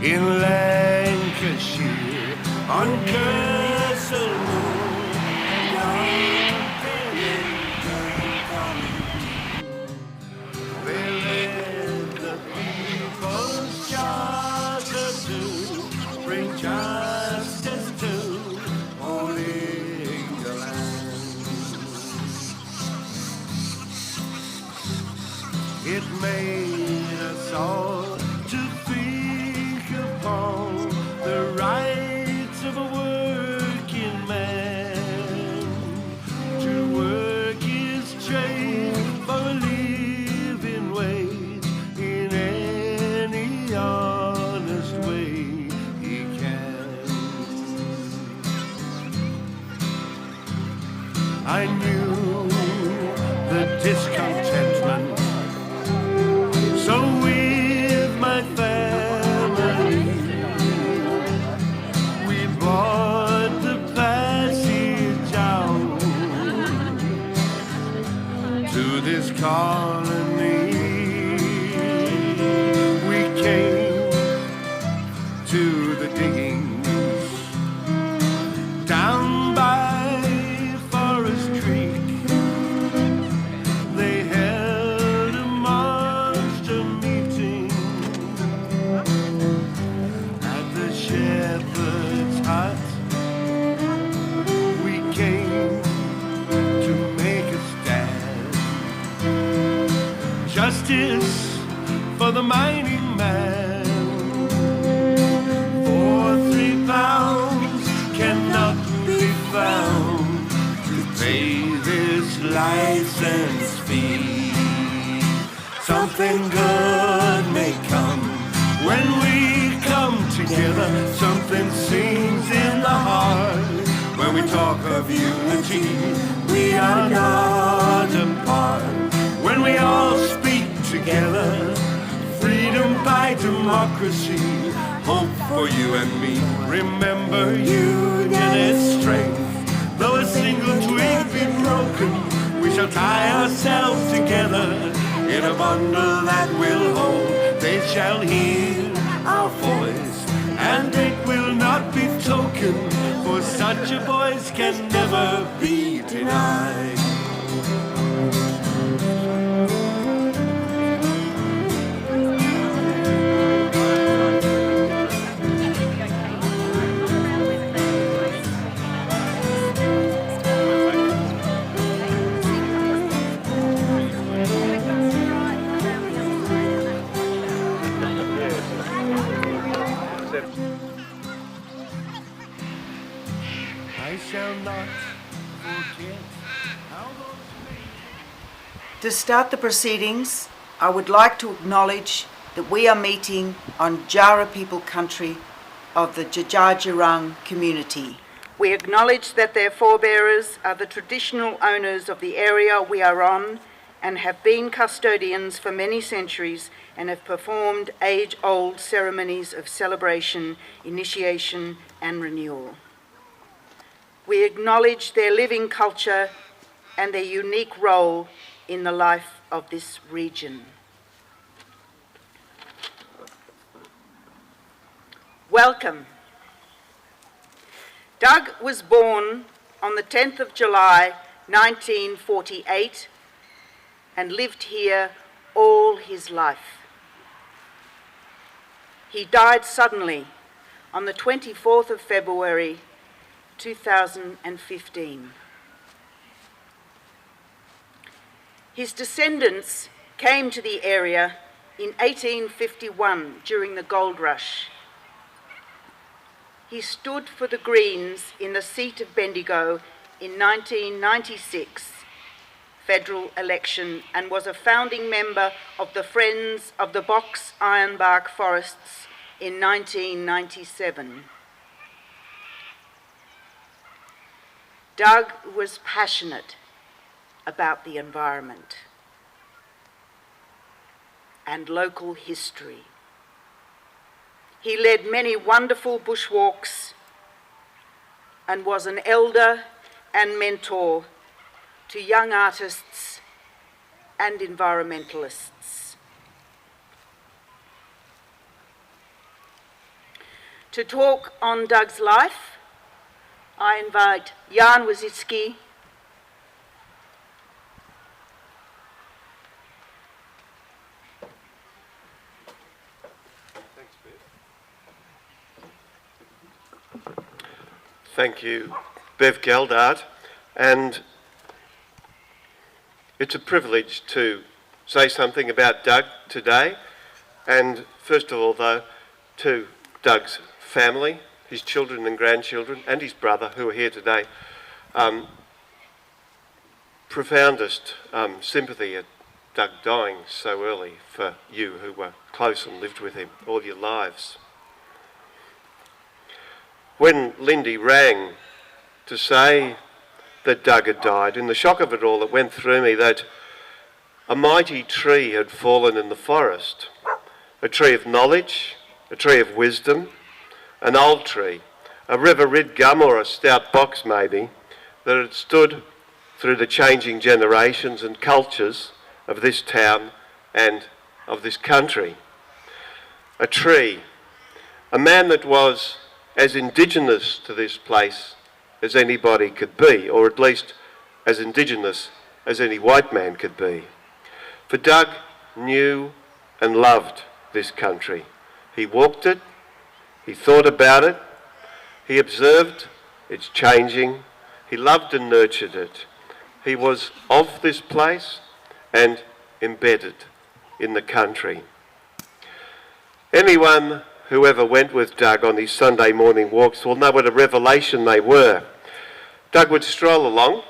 in Lancashire on Castle Moor. They led the people's charter to bring justice to all England. It made us all to think upon the rights of a working man, to work his trade for a living wage in any honest way he can. I knew the discontentment, so with my family, we bought the passage out to this colony. We came to the diggings down by Forest Creek. They held a monster meeting at the shepherd's hut. We came to make a stand. Justice for the mining man. For £3 cannot be found to pay this license fee. Something good may come when we come together. Something sings in the heart when we talk of unity. We are not apart when we all speak together. Freedom by democracy, hope for you and me. Remember, union is strength. Though a single twig be broken, we shall tie ourselves together in a bundle that will hold. They shall hear our voice, and it will not be token, for such a voice can never be denied. I shall not forget how those To start the proceedings, I would like to acknowledge that we are meeting on Jara people country of the Djadjadjurrung community. We acknowledge that their forebearers are the traditional owners of the area we are on and have been custodians for many centuries and have performed age-old ceremonies of celebration, initiation and renewal. We acknowledge their living culture and their unique role in the life of this region. Welcome. Doug was born on the 10th of July 1948 and lived here all his life. He died suddenly on the 24th of February 2015. His descendants came to the area in 1851 during the gold rush. He stood for the Greens in the seat of Bendigo in 1996 federal election and was a founding member of the Friends of the Box Ironbark Forests in 1997. Doug was passionate about the environment and local history. He led many wonderful bushwalks and was an elder and mentor to young artists and environmentalists. To talk on Doug's life, I invite Jan Wazitsky, Thank you, Bev Geldart, and it's a privilege to say something about Doug today, and first of all though, to Doug's family, his children and grandchildren, and his brother who are here today. Profoundest sympathy at Doug dying so early for you who were close and lived with him all your lives. When Lindy rang to say that Doug had died, in the shock of it all, it went through me that a mighty tree had fallen in the forest, a tree of knowledge, a tree of wisdom, an old tree, a river rid gum or a stout box maybe, that had stood through the changing generations and cultures of this town and of this country. A tree, a man that was as indigenous to this place as anybody could be, or at least as indigenous as any white man could be. For Doug knew and loved this country. He walked it, he thought about it, he observed its changing, he loved and nurtured it. He was of this place and embedded in the country. Anyone who ever went with Doug on his Sunday morning walks will know what a revelation they were. Doug would stroll along,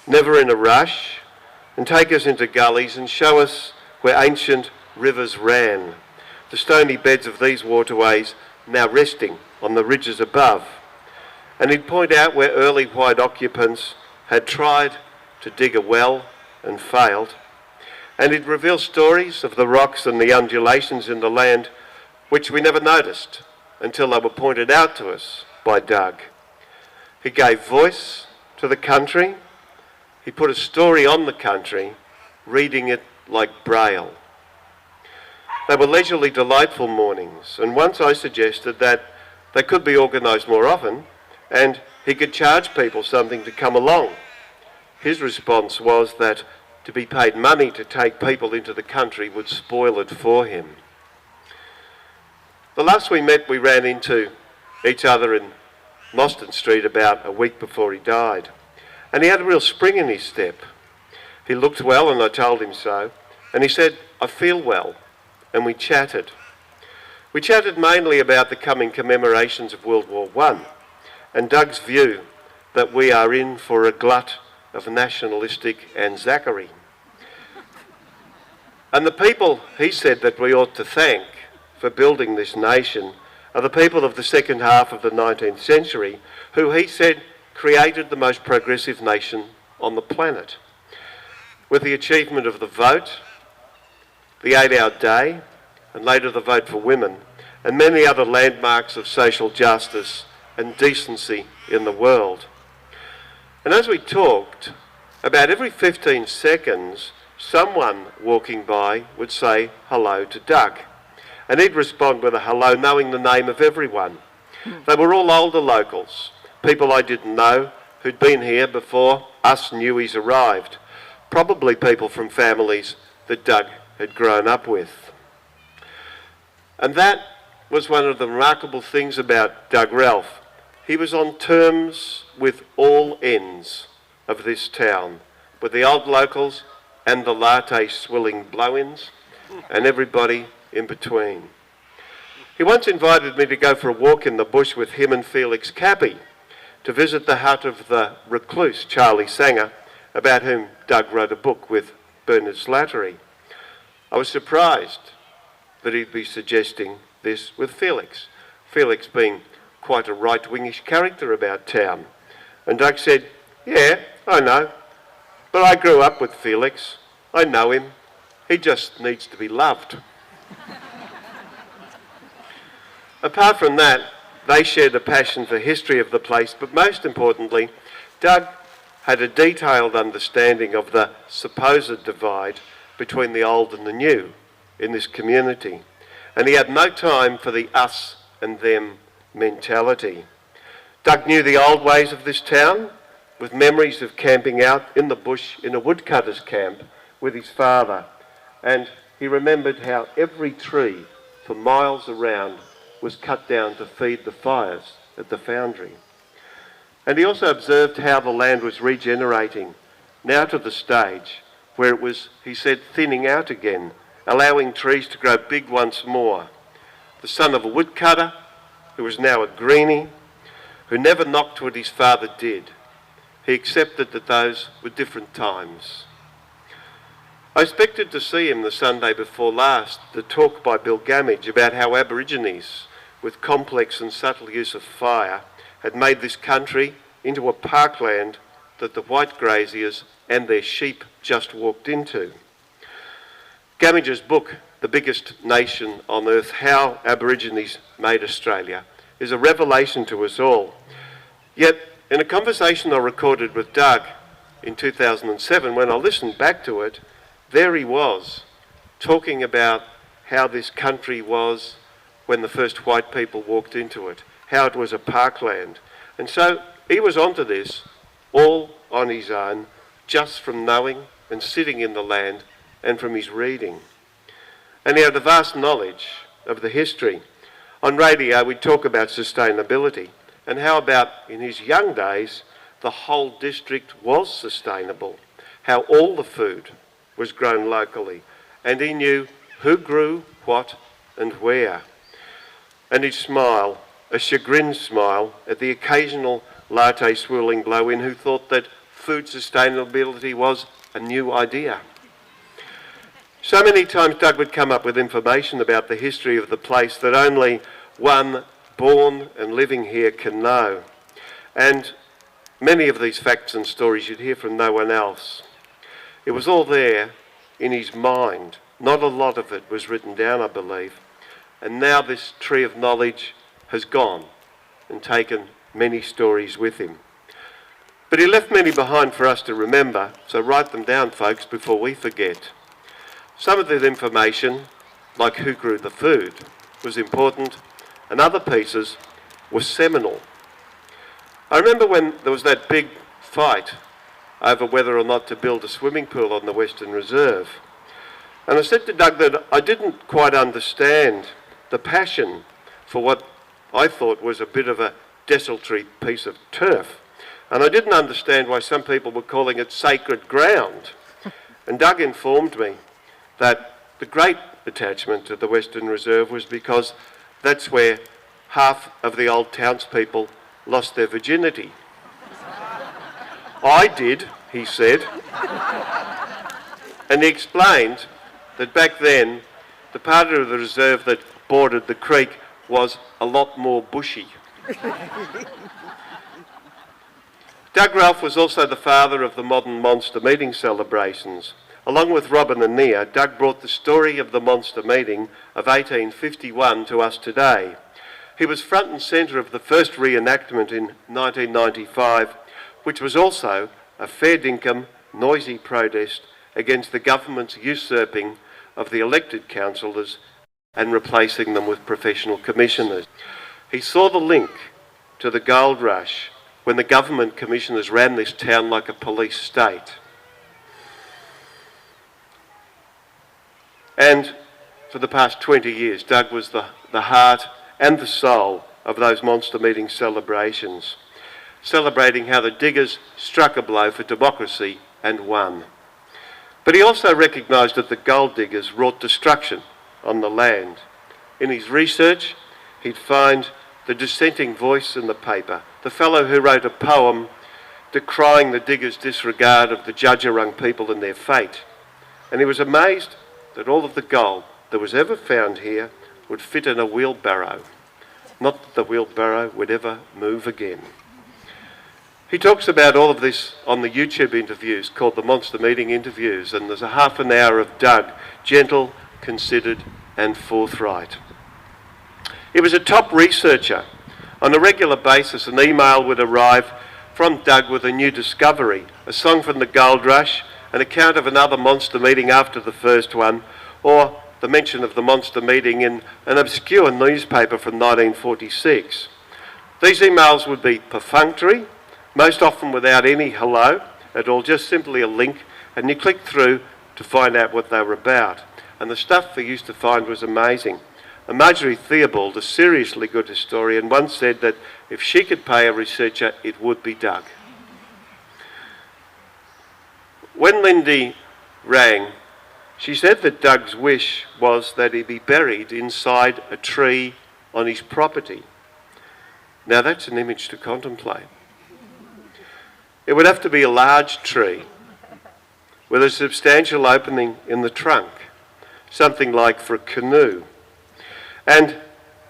never in a rush, and take us into gullies and show us where ancient rivers ran, the stony beds of these waterways now resting on the ridges above. And he'd point out where early white occupants had tried to dig a well and failed. And he'd reveal stories of the rocks and the undulations in the land which we never noticed until they were pointed out to us by Doug. He gave voice to the country. He put a story on the country, reading it like Braille. They were leisurely, delightful mornings, and once I suggested that they could be organised more often and he could charge people something to come along. His response was that to be paid money to take people into the country would spoil it for him. The last we met, we ran into each other in Mostyn Street about a week before he died. And he had a real spring in his step. He looked well, and I told him so. And he said, "I feel well." And we chatted. We chatted mainly about the coming commemorations of World War I and Doug's view that we are in for a glut of nationalistic Anzaccary. And the people, he said, that we ought to thank for building this nation are the people of the second half of the 19th century who, he said, created the most progressive nation on the planet. With the achievement of the vote, the 8-hour day, and later the vote for women, and many other landmarks of social justice and decency in the world. And as we talked, about every 15 seconds, someone walking by would say hello to Doug. And he'd respond with a hello, knowing the name of everyone. They were all older locals, people I didn't know, who'd been here before us newies arrived. Probably people from families that Doug had grown up with. And that was one of the remarkable things about Doug Ralph. He was on terms with all ends of this town, with the old locals and the latte-swilling blow-ins, and everybody in between. He once invited me to go for a walk in the bush with him and Felix Cappy to visit the hut of the recluse Charlie Sanger, about whom Doug wrote a book with Bernard Slattery. I was surprised that he'd be suggesting this with Felix, Felix being quite a right-wingish character about town. And Doug said, "Yeah, I know, but I grew up with Felix. I know him. He just needs to be loved." Apart from that, they shared a passion for history of the place, but most importantly, Doug had a detailed understanding of the supposed divide between the old and the new in this community. And he had no time for the us and them mentality. Doug knew the old ways of this town, with memories of camping out in the bush in a woodcutter's camp with his father, and he remembered how every tree for miles around was cut down to feed the fires at the foundry. And he also observed how the land was regenerating, now to the stage where it was, he said, thinning out again, allowing trees to grow big once more. The son of a woodcutter, who was now a greenie, who never knocked what his father did. He accepted that those were different times. I expected to see him the Sunday before last, the talk by Bill Gammage about how Aborigines, with complex and subtle use of fire, had made this country into a parkland that the white graziers and their sheep just walked into. Gammage's book, The Biggest Nation on Earth, How Aborigines Made Australia, is a revelation to us all. Yet, in a conversation I recorded with Doug in 2007, when I listened back to it, there he was, talking about how this country was when the first white people walked into it, how it was a parkland. And so he was onto this all on his own, just from knowing and sitting in the land and from his reading. And he had a vast knowledge of the history. On radio we'd talk about sustainability and how about in his young days the whole district was sustainable, how all the food was grown locally, and he knew who grew what and where. And he'd smile, a chagrined smile, at the occasional latte swirling blow-in who thought that food sustainability was a new idea. So many times Doug would come up with information about the history of the place that only one born and living here can know. And many of these facts and stories you'd hear from no one else. It was all there in his mind. Not a lot of it was written down, I believe. And now this tree of knowledge has gone and taken many stories with him. But he left many behind for us to remember, so write them down, folks, before we forget. Some of the information, like who grew the food, was important, and other pieces were seminal. I remember when there was that big fight over whether or not to build a swimming pool on the Western Reserve. And I said to Doug that I didn't quite understand the passion for what I thought was a bit of a desultory piece of turf. And I didn't understand why some people were calling it sacred ground. And Doug informed me that the great attachment to the Western Reserve was because that's where half of the old townspeople lost their virginity. I did, he said. And he explained that back then, the part of the reserve that bordered the creek was a lot more bushy. Doug Ralph was also the father of the modern monster meeting celebrations. Along with Robin and Nia, Doug brought the story of the monster meeting of 1851 to us today. He was front and centre of the first reenactment in 1995, which was also a fair dinkum, noisy protest against the government's usurping of the elected councillors and replacing them with professional commissioners. He saw the link to the gold rush when the government commissioners ran this town like a police state. And for the past 20 years, Doug was the heart and the soul of those monster meeting celebrations, celebrating how the diggers struck a blow for democracy and won. But he also recognised that the gold diggers wrought destruction on the land. In his research, he'd find the dissenting voice in the paper, the fellow who wrote a poem decrying the diggers' disregard of the Djadjurrung people and their fate. And he was amazed that all of the gold that was ever found here would fit in a wheelbarrow. Not that the wheelbarrow would ever move again. He talks about all of this on the YouTube interviews called the Monster Meeting Interviews, and there's a half an hour of Doug, gentle, considered and forthright. He was a top researcher. On a regular basis, an email would arrive from Doug with a new discovery, a song from the Gold Rush, an account of another monster meeting after the first one, or the mention of the monster meeting in an obscure newspaper from 1946. These emails would be perfunctory, most often without any hello at all, just simply a link, and you click through to find out what they were about. And the stuff we used to find was amazing. And Marjorie Theobald, a seriously good historian, once said that if she could pay a researcher, it would be Doug. When Lindy rang, she said that Doug's wish was that he be buried inside a tree on his property. Now that's an image to contemplate. It would have to be a large tree with a substantial opening in the trunk, something like for a canoe. And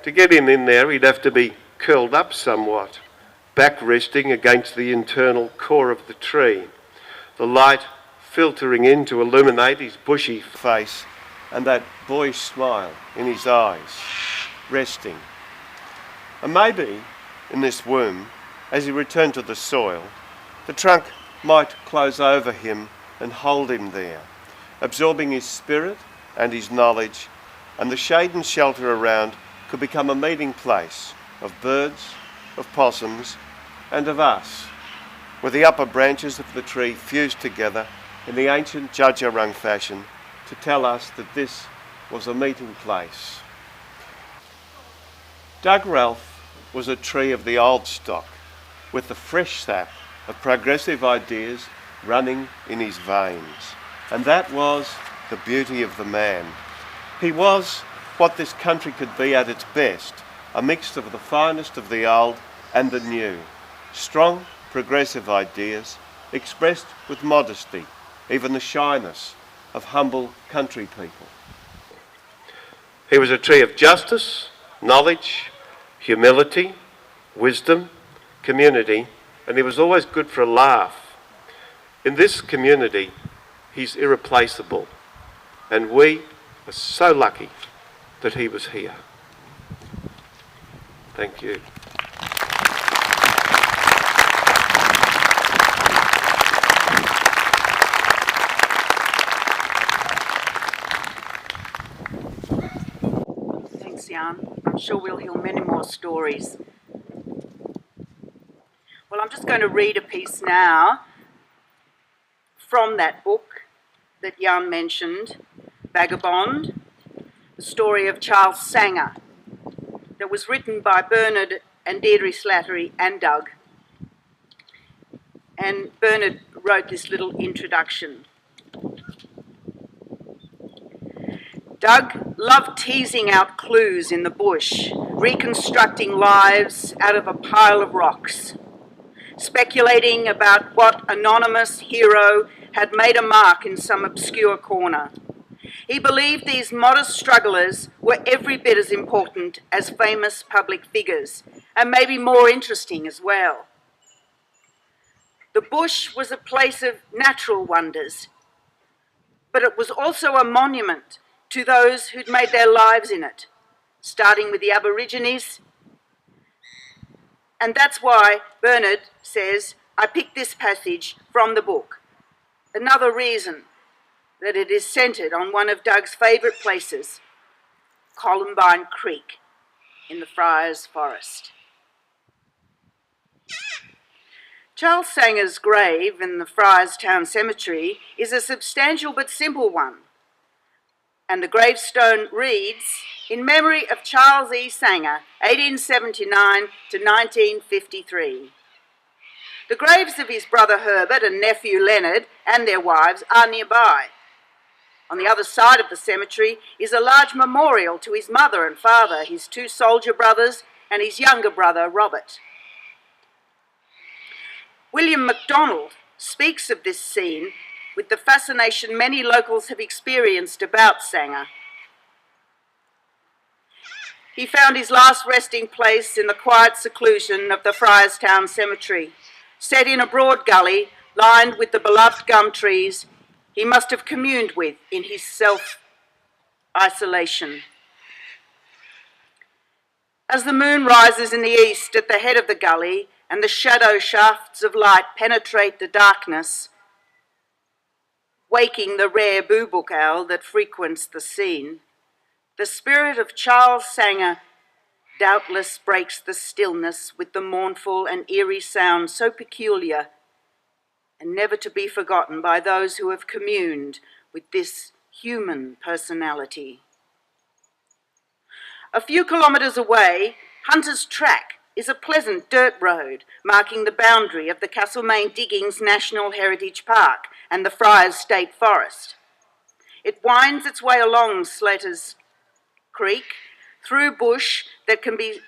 to get him in there, he'd have to be curled up somewhat, back resting against the internal core of the tree, the light filtering in to illuminate his bushy face and that boyish smile in his eyes, resting. And maybe in this womb, as he returned to the soil, the trunk might close over him and hold him there, absorbing his spirit and his knowledge, and the shade and shelter around could become a meeting place of birds, of possums, and of us, with the upper branches of the tree fused together in the ancient Dja Dja Wurrung fashion to tell us that this was a meeting place. Doug Ralph was a tree of the old stock, with the fresh sap of progressive ideas running in his veins. And that was the beauty of the man. He was what this country could be at its best, a mix of the finest of the old and the new. Strong, progressive ideas expressed with modesty, even the shyness of humble country people. He was a tree of justice, knowledge, humility, wisdom, community, and he was always good for a laugh. In this community, he's irreplaceable, and we are so lucky that he was here. Thank you. Thanks, Jan. I'm sure we'll hear many more stories. Well, I'm just going to read a piece now from that book that Jan mentioned, Vagabond, the story of Charles Sanger, that was written by Bernard and Deirdre Slattery and Doug. And Bernard wrote this little introduction. Doug loved teasing out clues in the bush, reconstructing lives out of a pile of rocks, speculating about what anonymous hero had made a mark in some obscure corner. He believed these modest strugglers were every bit as important as famous public figures, and maybe more interesting as well. The bush was a place of natural wonders, but it was also a monument to those who'd made their lives in it, starting with the Aborigines. And that's why Bernard says, I picked this passage from the book. Another reason that it is centred on one of Doug's favourite places, Columbine Creek in the Friars Forest. Charles Sanger's grave in the Friars Town Cemetery is a substantial but simple one, and the gravestone reads, in memory of Charles E. Sanger, 1879 to 1953. The graves of his brother Herbert and nephew Leonard and their wives are nearby. On the other side of the cemetery is a large memorial to his mother and father, his two soldier brothers, and his younger brother Robert. William MacDonald speaks of this scene with the fascination many locals have experienced about Sanger. He found his last resting place in the quiet seclusion of the Friars Town Cemetery, set in a broad gully lined with the beloved gum trees he must have communed with in his self-isolation. As the moon rises in the east at the head of the gully and the shadow shafts of light penetrate the darkness, waking the rare boobook owl that frequents the scene, the spirit of Charles Sanger doubtless breaks the stillness with the mournful and eerie sound so peculiar and never to be forgotten by those who have communed with this human personality. A few kilometres away, Hunter's Track is a pleasant dirt road marking the boundary of the Castlemaine Diggings National Heritage Park and the Friars State Forest. It winds its way along Slater's Creek, through bush that can be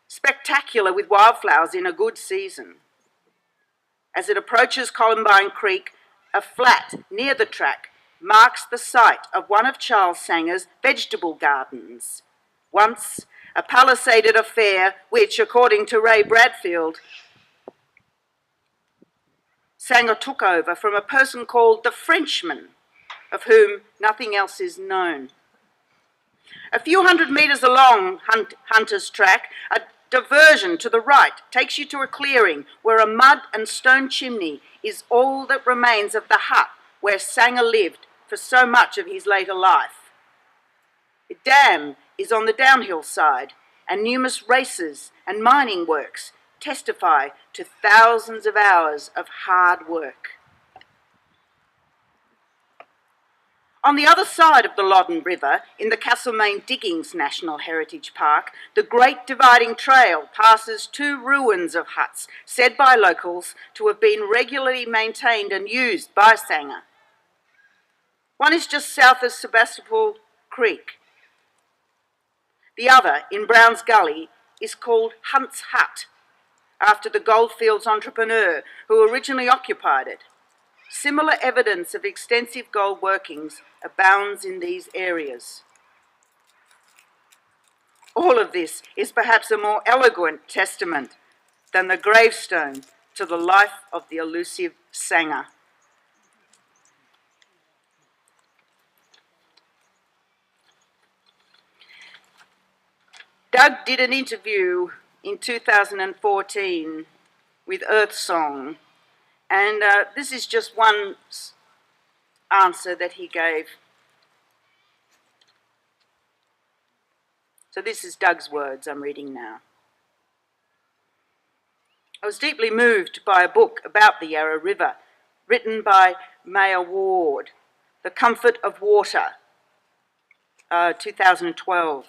spectacular with wildflowers in a good season. As it approaches Columbine Creek, a flat near the track marks the site of one of Charles Sanger's vegetable gardens, once a palisaded affair which, according to Ray Bradfield, Sanger took over from a person called the Frenchman, of whom nothing else is known. A few hundred metres along Hunter's Track, a diversion to the right takes you to a clearing where a mud and stone chimney is all that remains of the hut where Sanger lived for so much of his later life. The dam is on the downhill side, and numerous races and mining works testify to thousands of hours of hard work. On the other side of the Loddon River, in the Castlemaine Diggings National Heritage Park, the Great Dividing Trail passes two ruins of huts said by locals to have been regularly maintained and used by Sanger. One is just south of Sebastopol Creek. The other, in Brown's Gully, is called Hunt's Hut, after the goldfields entrepreneur who originally occupied it. Similar evidence of extensive gold workings abounds in these areas. All of this is perhaps a more eloquent testament than the gravestone to the life of the elusive Sanger. Doug did an interview in 2014 with Earthsong, and this is just one answer that he gave. So this is Doug's words I'm reading now. I was deeply moved by a book about the Yarra River, written by Maya Ward, The Comfort of Water, 2012.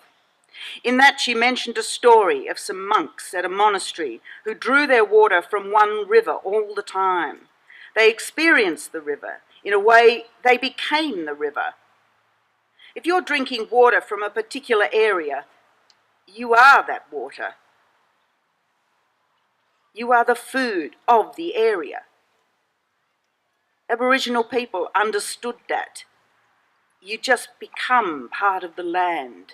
In that she mentioned a story of some monks at a monastery who drew their water from one river all the time. They experienced the river. In a way, they became the river. If you're drinking water from a particular area, you are that water. You are the food of the area. Aboriginal people understood that. You just become part of the land.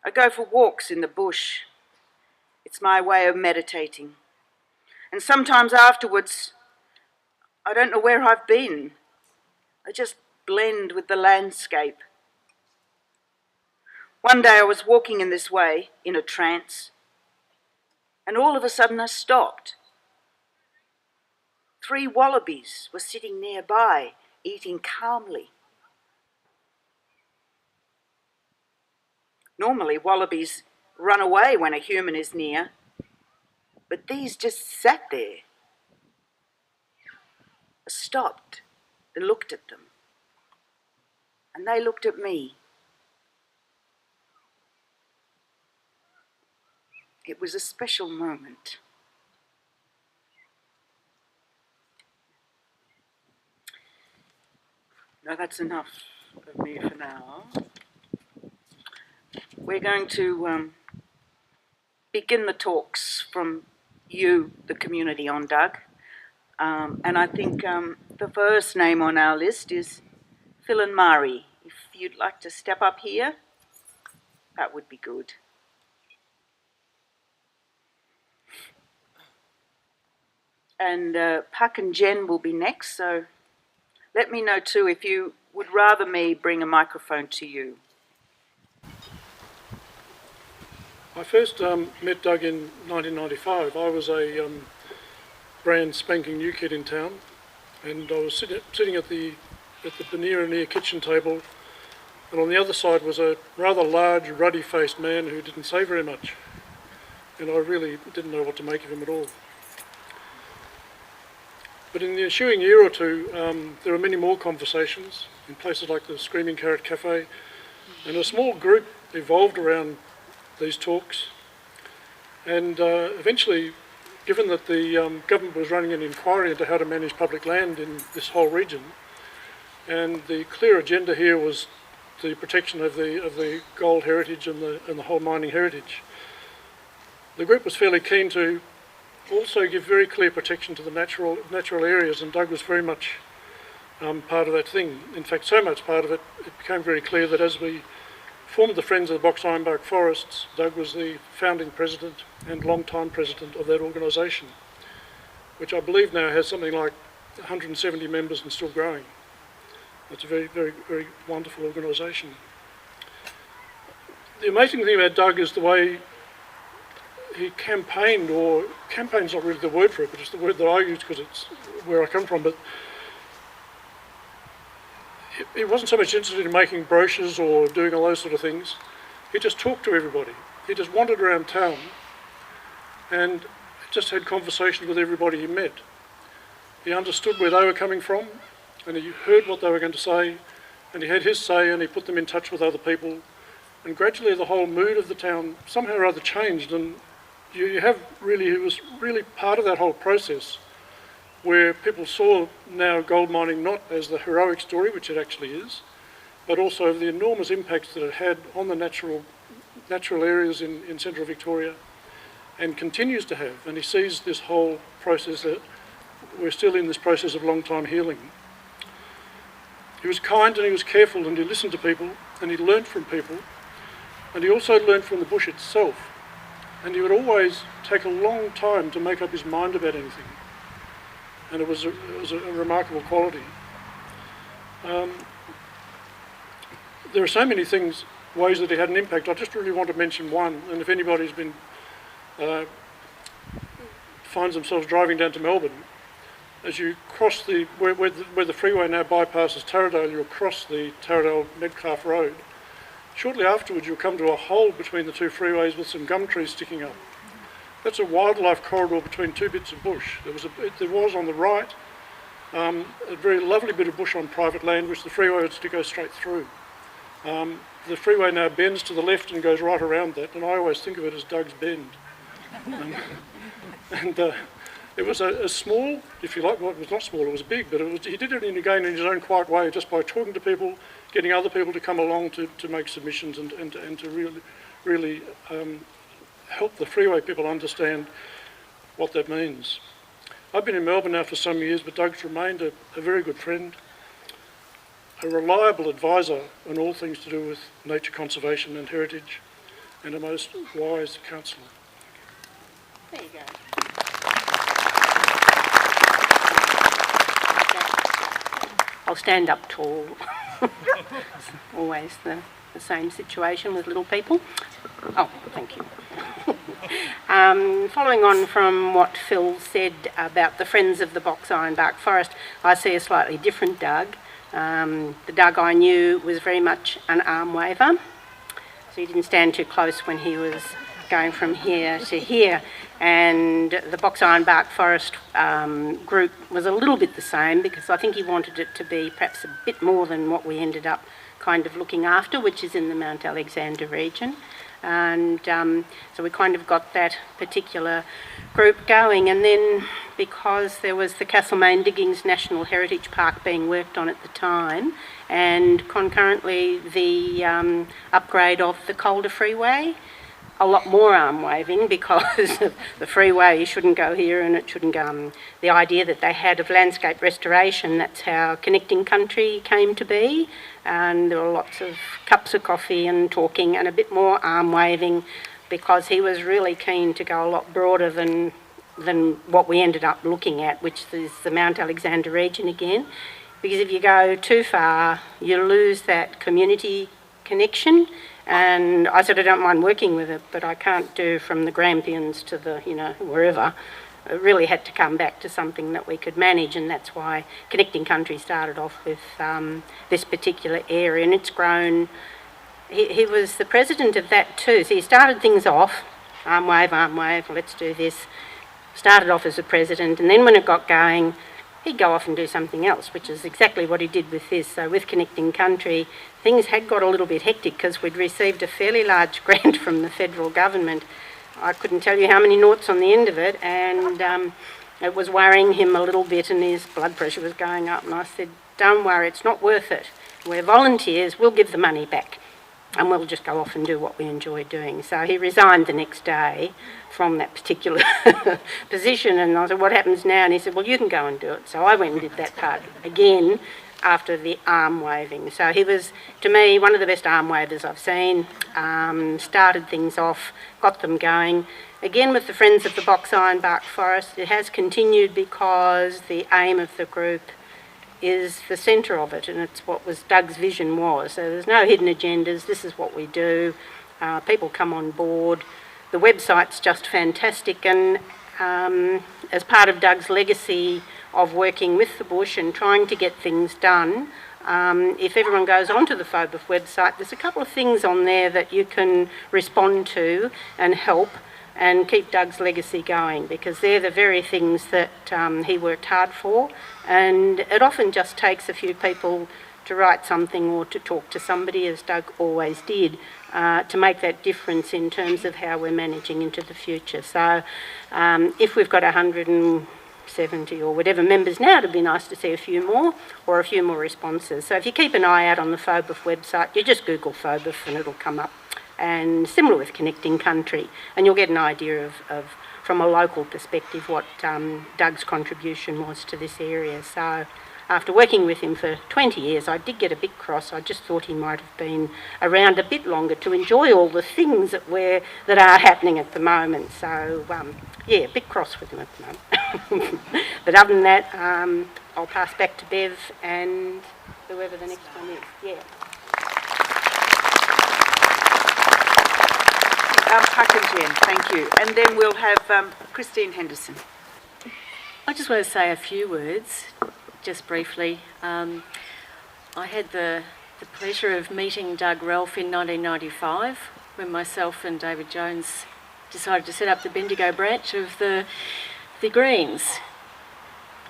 I go for walks in the bush. It's my way of meditating. And sometimes afterwards, I don't know where I've been. I just blend with the landscape. One day I was walking in this way, in a trance, and all of a sudden I stopped. 3 wallabies were sitting nearby, eating calmly. Normally, wallabies run away when a human is near, but these just sat there. I stopped and looked at them, and they looked at me. It was a special moment. Now that's enough of me for now. We're going to begin the talks from you, the community, on Doug. And I think the first name on our list is Phil and Mari. If you'd like to step up here, that would be good. And Puck and Jen will be next, so let me know too if you would rather me bring a microphone to you. I first met Doug in 1995. I was a brand spanking new kid in town, and I was sitting at the Panera near kitchen table And on the other side was a rather large, ruddy-faced man who didn't say very much. And I really didn't know what to make of him at all. But in the ensuing year or two, there were many more conversations in places like the Screaming Carrot Cafe, and a small group evolved around these talks. And eventually, given that the government was running an inquiry into how to manage public land in this whole region, and the clear agenda here was the protection of the gold heritage and the whole mining heritage, the group was fairly keen to also give very clear protection to the natural areas, and Doug was very much part of that thing. In fact, so much part of it, it became very clear that as we formed the Friends of the Box Ironbark Forests, Doug was the founding president and long-time president of that organisation, which I believe now has something like 170 members and still growing. It's a very, very, very wonderful organisation. The amazing thing about Doug is the way he campaigned, or campaign's not really the word for it, but it's the word that I use because it's where I come from, but he wasn't so much interested in making brochures or doing all those sort of things. He just talked to everybody. He just wandered around town and just had conversations with everybody he met. He understood where they were coming from, and he heard what they were going to say, and he had his say, and he put them in touch with other people. And gradually the whole mood of the town somehow or other changed, and you have really, he was really part of that whole process where people saw now gold mining not as the heroic story, which it actually is, but also the enormous impacts that it had on the natural areas in central Victoria, and continues to have. And he sees this whole process that we're still in this process of long-time healing. He was kind and he was careful, and he listened to people, and he learnt from people, and he also learnt from the bush itself. And he would always take a long time to make up his mind about anything. And it was a remarkable quality. There are so many things, ways that he had an impact. I just really want to mention one, and if anybody's been finds themselves driving down to Melbourne, as you cross where the freeway now bypasses Taradale, you'll cross the Taradale-Medcalf Road. Shortly afterwards, you'll come to a hole between the two freeways with some gum trees sticking up. That's a wildlife corridor between two bits of bush. There was on the right a very lovely bit of bush on private land, which the freeway would go straight through. The freeway now bends to the left and goes right around that, and I always think of it as Doug's Bend. It was a small, if you like, well, it was not small, it was big, but he did it in his own quiet way, just by talking to people, getting other people to come along to make submissions and to really help the freeway people understand what that means. I've been in Melbourne now for some years, but Doug's remained a very good friend, a reliable advisor on all things to do with nature conservation and heritage, and a most wise counsellor. There you go. I'll stand up tall. Always the same situation with little people. Oh, thank you. Following on from what Phil said about the Friends of the Box Ironbark Forest, I see a slightly different Doug. The Doug I knew was very much an arm waver, so he didn't stand too close when he was going from here to here. And the Box Ironbark Forest group was a little bit the same, because I think he wanted it to be perhaps a bit more than what we ended up kind of looking after, which is in the Mount Alexander region. And so we kind of got that particular group going. And then because there was the Castlemaine Diggings National Heritage Park being worked on at the time, and concurrently the upgrade of the Calder Freeway, a lot more arm waving, because of the freeway, you shouldn't go here and it shouldn't go. The idea that they had of landscape restoration, that's how Connecting Country came to be, and there were lots of cups of coffee and talking and a bit more arm waving, because he was really keen to go a lot broader than what we ended up looking at, which is the Mount Alexander region again. Because if you go too far, you lose that community connection. And I said I don't mind working with it, but I can't do from the Grampians to the, wherever. it really had to come back to something that we could manage, and that's why Connecting Country started off with this particular area, and it's grown. He was the president of that too, so he started things off, arm wave, let's do this. Started off as a president, and then when it got going, he'd go off and do something else, which is exactly what he did with this. So with Connecting Country, things had got a little bit hectic because we'd received a fairly large grant from the federal government. I couldn't tell you how many noughts on the end of it, and it was worrying him a little bit, and his blood pressure was going up, and I said, don't worry, it's not worth it. We're volunteers, we'll give the money back, and we'll just go off and do what we enjoy doing. So he resigned the next day from that particular position, and I said, what happens now? And he said, well, you can go and do it. So I went and did that part again after the arm waving. So he was, to me, one of the best arm wavers I've seen. Started things off, got them going. Again, with the Friends of the Box Ironbark Forest, it has continued because the aim of the group is the centre of it, and it's what was Doug's vision was. So there's no hidden agendas, this is what we do. People come on board. The website's just fantastic, and as part of Doug's legacy of working with the bush and trying to get things done, if everyone goes onto the FOBUF website, there's a couple of things on there that you can respond to and help and keep Doug's legacy going, because they're the very things that he worked hard for, and it often just takes a few people to write something or to talk to somebody, as Doug always did, to make that difference in terms of how we're managing into the future. So if we've got 170 or whatever members now, it'd be nice to see a few more or a few more responses. So if you keep an eye out on the FOBUF website, you just Google FOBUF and it'll come up. And similar with Connecting Country, and you'll get an idea of from a local perspective what Doug's contribution was to this area. So after working with him for 20 years, I did get a bit cross. I just thought he might have been around a bit longer to enjoy all the things that are happening at the moment. So yeah, a bit cross with him at the moment. But other than that, I'll pass back to Bev and whoever the next one is. Yeah. Huck and Jen, thank you. And then we'll have Christine Henderson. I just want to say a few words, just briefly. I had the pleasure of meeting Doug Ralph in 1995 when myself and David Jones decided to set up the Bendigo branch of the Greens.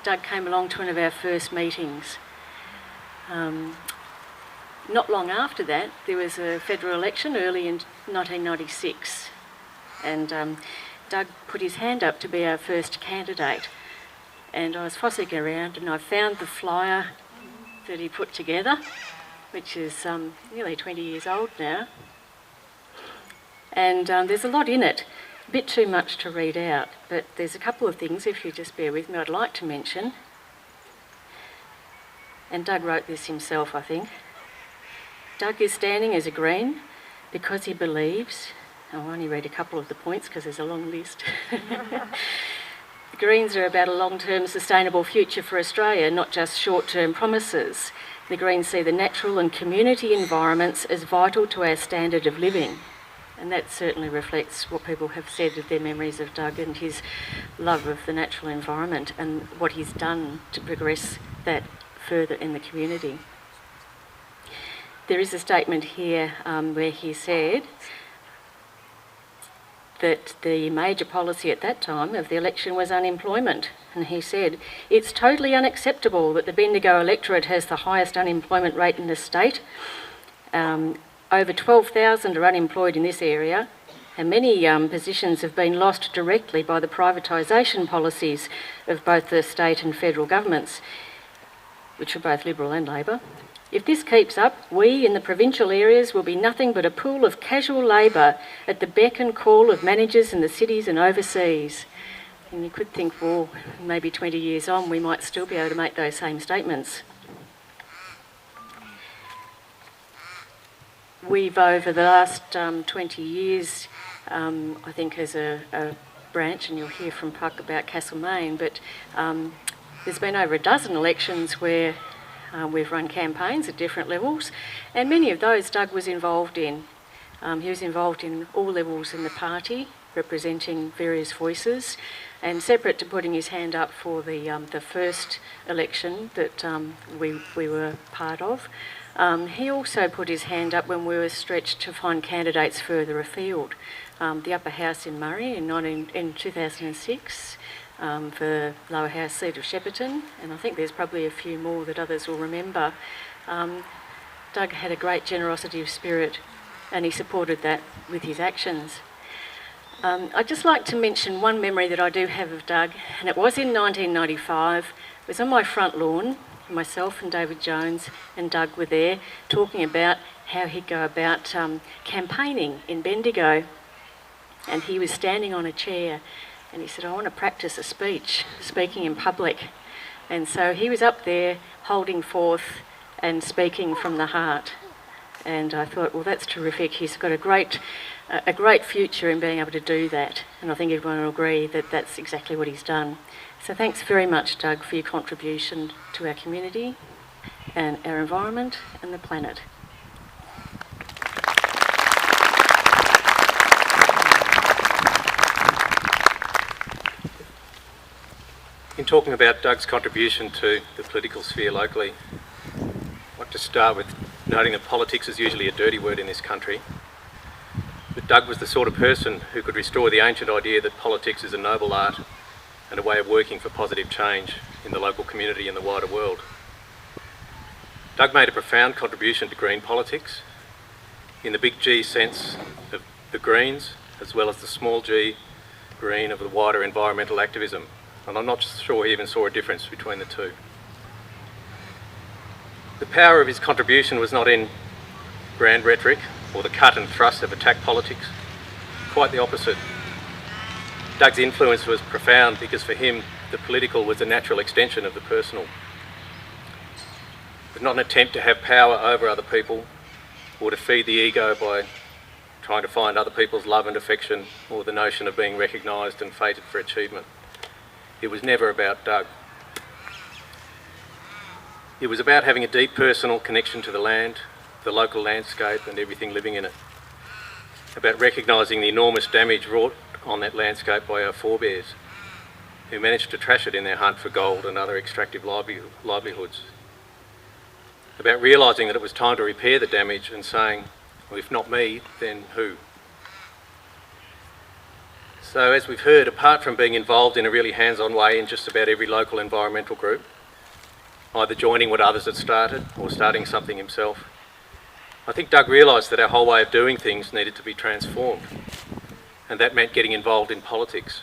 Doug came along to one of our first meetings. Not long after that, there was a federal election early in 1996, and Doug put his hand up to be our first candidate. And I was fossicking around and I found the flyer that he put together, which is nearly 20 years old now. And there's a lot in it, a bit too much to read out, but there's a couple of things, if you just bear with me, I'd like to mention. And Doug wrote this himself, I think. Doug is standing as a Green because he believes, I'll only read a couple of the points because there's a long list. The Greens are about a long-term sustainable future for Australia, not just short-term promises. The Greens see the natural and community environments as vital to our standard of living. And that certainly reflects what people have said of their memories of Doug and his love of the natural environment and what he's done to progress that further in the community. There is a statement here where he said that the major policy at that time of the election was unemployment. And he said, it's totally unacceptable that the Bendigo electorate has the highest unemployment rate in the state. Over 12,000 are unemployed in this area, and many positions have been lost directly by the privatisation policies of both the state and federal governments, which are both Liberal and Labor. If this keeps up, we in the provincial areas will be nothing but a pool of casual labour at the beck and call of managers in the cities and overseas. And you could think, well, maybe 20 years on, we might still be able to make those same statements. We've, over the last 20 years, I think as a branch, and you'll hear from Puck about Castlemaine, but there's been over a dozen elections where we've run campaigns at different levels, and many of those Doug was involved in. He was involved in all levels in the party, representing various voices, and separate to putting his hand up for the first election that we were part of. He also put his hand up when we were stretched to find candidates further afield. The Upper House in Murray in 2006, for Lower House seat of Shepparton, and I think there's probably a few more that others will remember. Doug had a great generosity of spirit, and he supported that with his actions. I'd just like to mention one memory that I do have of Doug, and it was in 1995. It was on my front lawn. Myself and David Jones and Doug were there talking about how he'd go about campaigning in Bendigo. And he was standing on a chair and he said, I want to practice a speech, speaking in public. And so he was up there holding forth and speaking from the heart. And I thought, well, that's terrific. He's got a great future in being able to do that. And I think everyone will agree that that's exactly what he's done. So thanks very much, Doug, for your contribution to our community and our environment and the planet. In talking about Doug's contribution to the political sphere locally, I'd like to start with noting that politics is usually a dirty word in this country. But Doug was the sort of person who could restore the ancient idea that politics is a noble art and a way of working for positive change in the local community and the wider world. Doug made a profound contribution to green politics in the big G sense of the Greens, as well as the small g green of the wider environmental activism. And I'm not sure he even saw a difference between the two. The power of his contribution was not in grand rhetoric or the cut and thrust of attack politics. Quite the opposite. Doug's influence was profound because for him, the political was a natural extension of the personal. It was not an attempt to have power over other people or to feed the ego by trying to find other people's love and affection or the notion of being recognised and fated for achievement. It was never about Doug. It was about having a deep personal connection to the land, the local landscape and everything living in it. About recognising the enormous damage wrought on that landscape by our forebears, who managed to trash it in their hunt for gold and other extractive livelihoods. About realising that it was time to repair the damage and saying, well, if not me, then who? So as we've heard, apart from being involved in a really hands-on way in just about every local environmental group, either joining what others had started or starting something himself, I think Doug realised that our whole way of doing things needed to be transformed, and that meant getting involved in politics.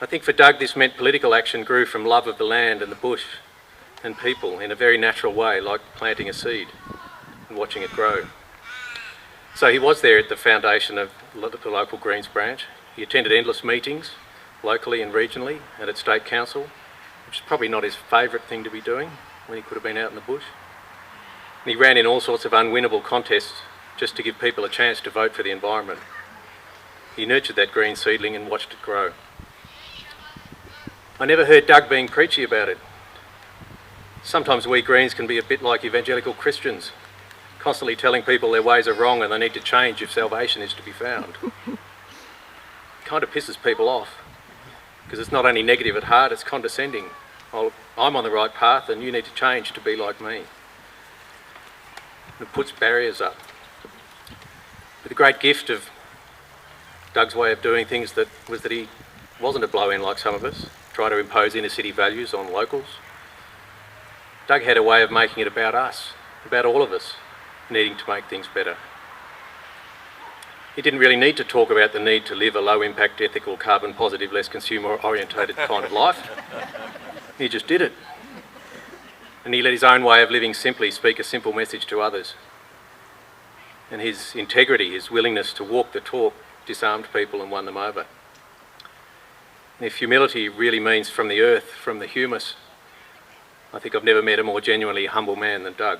I think for Doug this meant political action grew from love of the land and the bush and people in a very natural way, like planting a seed and watching it grow. So he was there at the foundation of the local Greens branch. He attended endless meetings, locally and regionally, and at State Council, which is probably not his favourite thing to be doing when he could have been out in the bush. And he ran in all sorts of unwinnable contests just to give people a chance to vote for the environment. He nurtured that green seedling and watched it grow. I never heard Doug being preachy about it. Sometimes we Greens can be a bit like evangelical Christians, constantly telling people their ways are wrong and they need to change if salvation is to be found. It kind of pisses people off, because it's not only negative at heart, it's condescending. I'm on the right path and you need to change to be like me. It puts barriers up. But the great gift of Doug's way of doing things was that he wasn't a blow-in like some of us, trying to impose inner city values on locals. Doug had a way of making it about us, about all of us, needing to make things better. He didn't really need to talk about the need to live a low-impact, ethical, carbon-positive, less consumer-orientated kind of life. He just did it. And he let his own way of living simply speak a simple message to others. And his integrity, his willingness to walk the talk, disarmed people and won them over. And if humility really means from the earth, from the humus, I think I've never met a more genuinely humble man than Doug.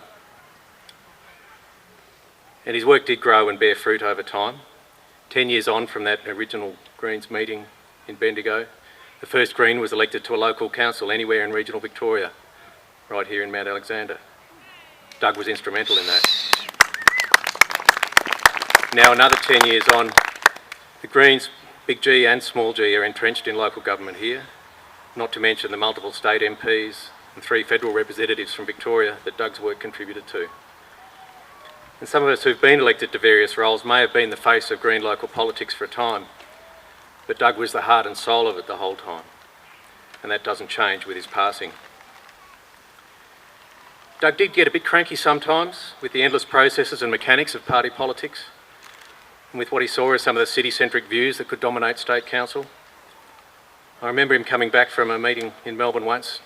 And his work did grow and bear fruit over time. 10 years on from that original Greens meeting in Bendigo, the first Green was elected to a local council anywhere in regional Victoria, right here in Mount Alexander. Doug was instrumental in that. Now another 10 years on, The Greens, big G and small g, are entrenched in local government here, not to mention the multiple state MPs and 3 federal representatives from Victoria that Doug's work contributed to. And some of us who've been elected to various roles may have been the face of Green local politics for a time, but Doug was the heart and soul of it the whole time, and that doesn't change with his passing. Doug did get a bit cranky sometimes with the endless processes and mechanics of party politics, and with what he saw as some of the city-centric views that could dominate State Council. I remember him coming back from a meeting in Melbourne once,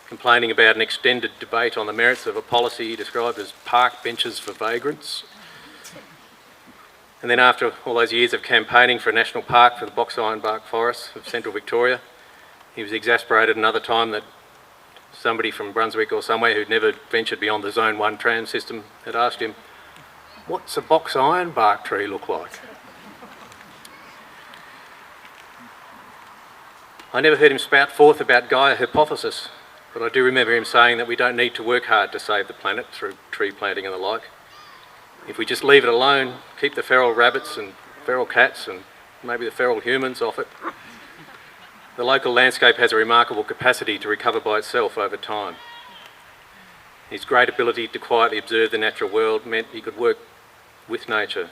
complaining about an extended debate on the merits of a policy he described as park benches for vagrants. And then after all those years of campaigning for a national park for the Box Ironbark Forests of central Victoria, he was exasperated another time that somebody from Brunswick or somewhere who'd never ventured beyond the Zone 1 tram system had asked him, "What's a box ironbark tree look like?" I never heard him spout forth about Gaia hypothesis, but I do remember him saying that we don't need to work hard to save the planet through tree planting and the like. If we just leave it alone, keep the feral rabbits and feral cats and maybe the feral humans off it, the local landscape has a remarkable capacity to recover by itself over time. His great ability to quietly observe the natural world meant he could work with nature,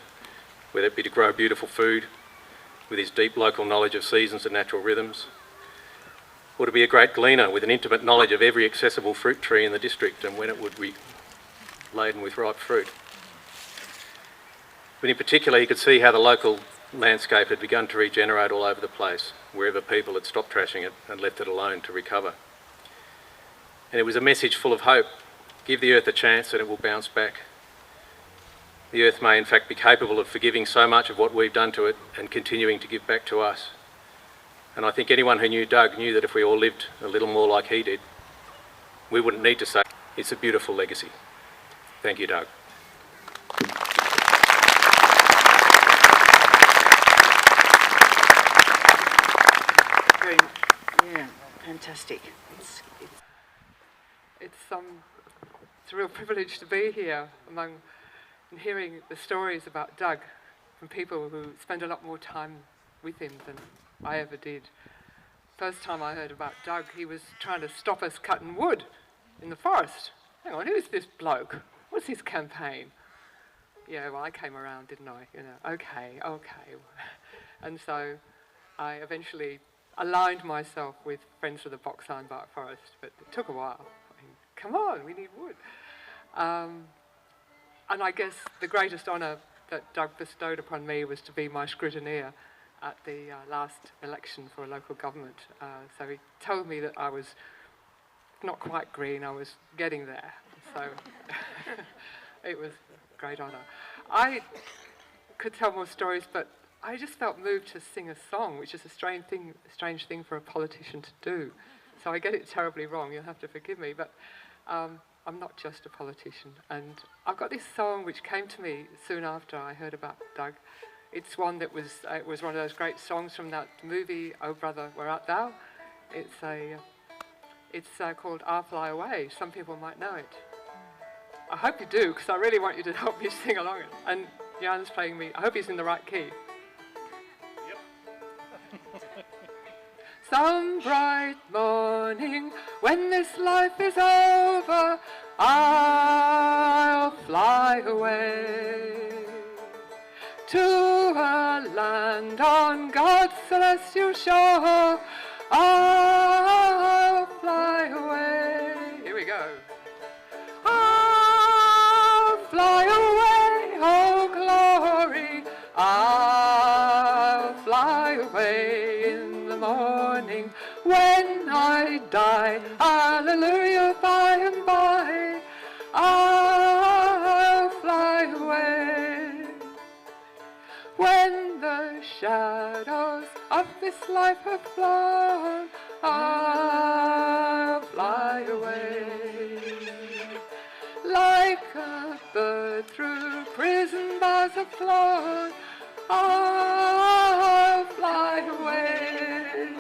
whether it be to grow beautiful food, with his deep local knowledge of seasons and natural rhythms, or to be a great gleaner with an intimate knowledge of every accessible fruit tree in the district and when it would be laden with ripe fruit. But in particular, he could see how the local landscape had begun to regenerate all over the place, wherever people had stopped trashing it and left it alone to recover. And it was a message full of hope. Give the earth a chance and it will bounce back. The earth may in fact be capable of forgiving so much of what we've done to it and continuing to give back to us. And I think anyone who knew Doug knew that if we all lived a little more like he did, we wouldn't need to say it's a beautiful legacy. Thank you, Doug. Yeah, fantastic. It's a real privilege to be here and hearing the stories about Doug from people who spend a lot more time with him than I ever did. First time I heard about Doug, he was trying to stop us cutting wood in the forest. Hang on, who's this bloke? What's his campaign? Yeah, well, I came around, didn't I? You know, okay. And so I eventually aligned myself with Friends of the Box Ironbark Forest, but it took a while. I mean, come on, we need wood. And I guess the greatest honour that Doug bestowed upon me was to be my scrutineer at the last election for a local government. So he told me that I was not quite green, I was getting there. So it was a great honour. I could tell more stories, but I just felt moved to sing a song, which is a strange thing for a politician to do. So I get it terribly wrong, you'll have to forgive me, but I'm not just a politician. And I've got this song which came to me soon after I heard about Doug. It's one that was one of those great songs from that movie, Oh Brother, Where Art Thou? It's called I'll Fly Away. Some people might know it. I hope you do, because I really want you to help me sing along it. And Jan's playing me. I hope he's in the right key. Some bright morning, when this life is over, I'll fly away to a land on God's celestial shore. I'll fly away. Here we go. I'll fly away, oh glory. I'll fly away in the morning when I die. Hallelujah, by and by. I'll fly away. When the shadows of this life have flown, I'll fly away. Like a bird through prison bars have flown, I'll fly away.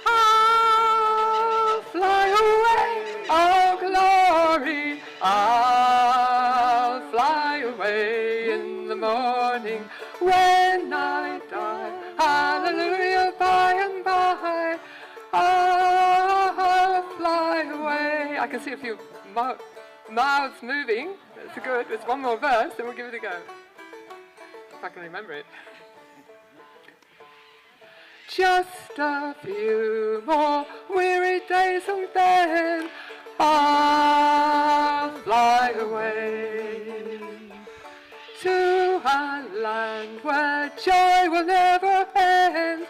I'll fly away, oh glory. I'll fly away in the morning when I die. can see a few mouths moving. That's good. There's one more verse, then we'll give it a go. If I can remember it. Just a few more weary days and then I'll fly away to a land where joy will never end.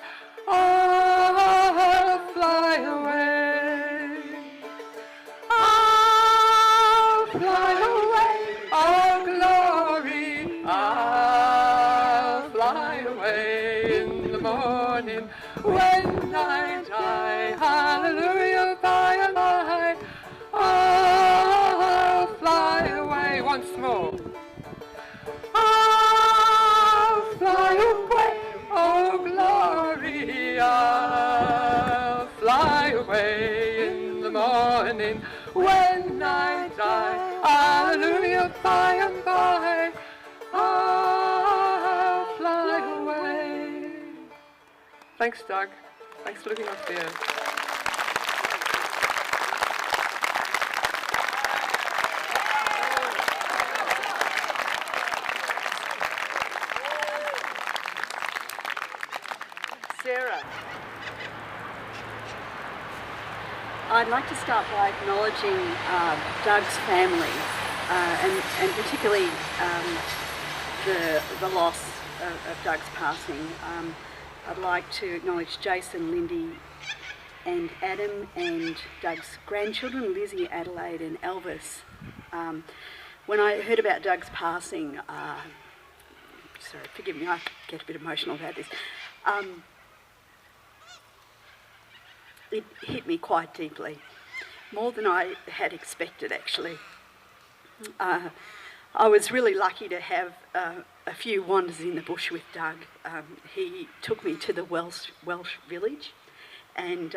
I'll fly away. I'll fly away. Oh glory, I'll fly away in the morning when I die. Hallelujah, by and by. I'll fly away once more. I'll fly away, oh glory, I'll fly away in the morning when I die. Hallelujah, by and by, I'll fly away. Thanks, Doug. Thanks for looking after the earth. Sarah. I'd like to start by acknowledging Doug's family and particularly the loss of Doug's passing. I'd like to acknowledge Jason, Lindy and Adam and Doug's grandchildren, Lizzie, Adelaide and Elvis. When I heard about Doug's passing, sorry, forgive me, I get a bit emotional about this. It hit me quite deeply, more than I had expected actually. I was really lucky to have a few wanders in the bush with Doug. He took me to the Welsh village and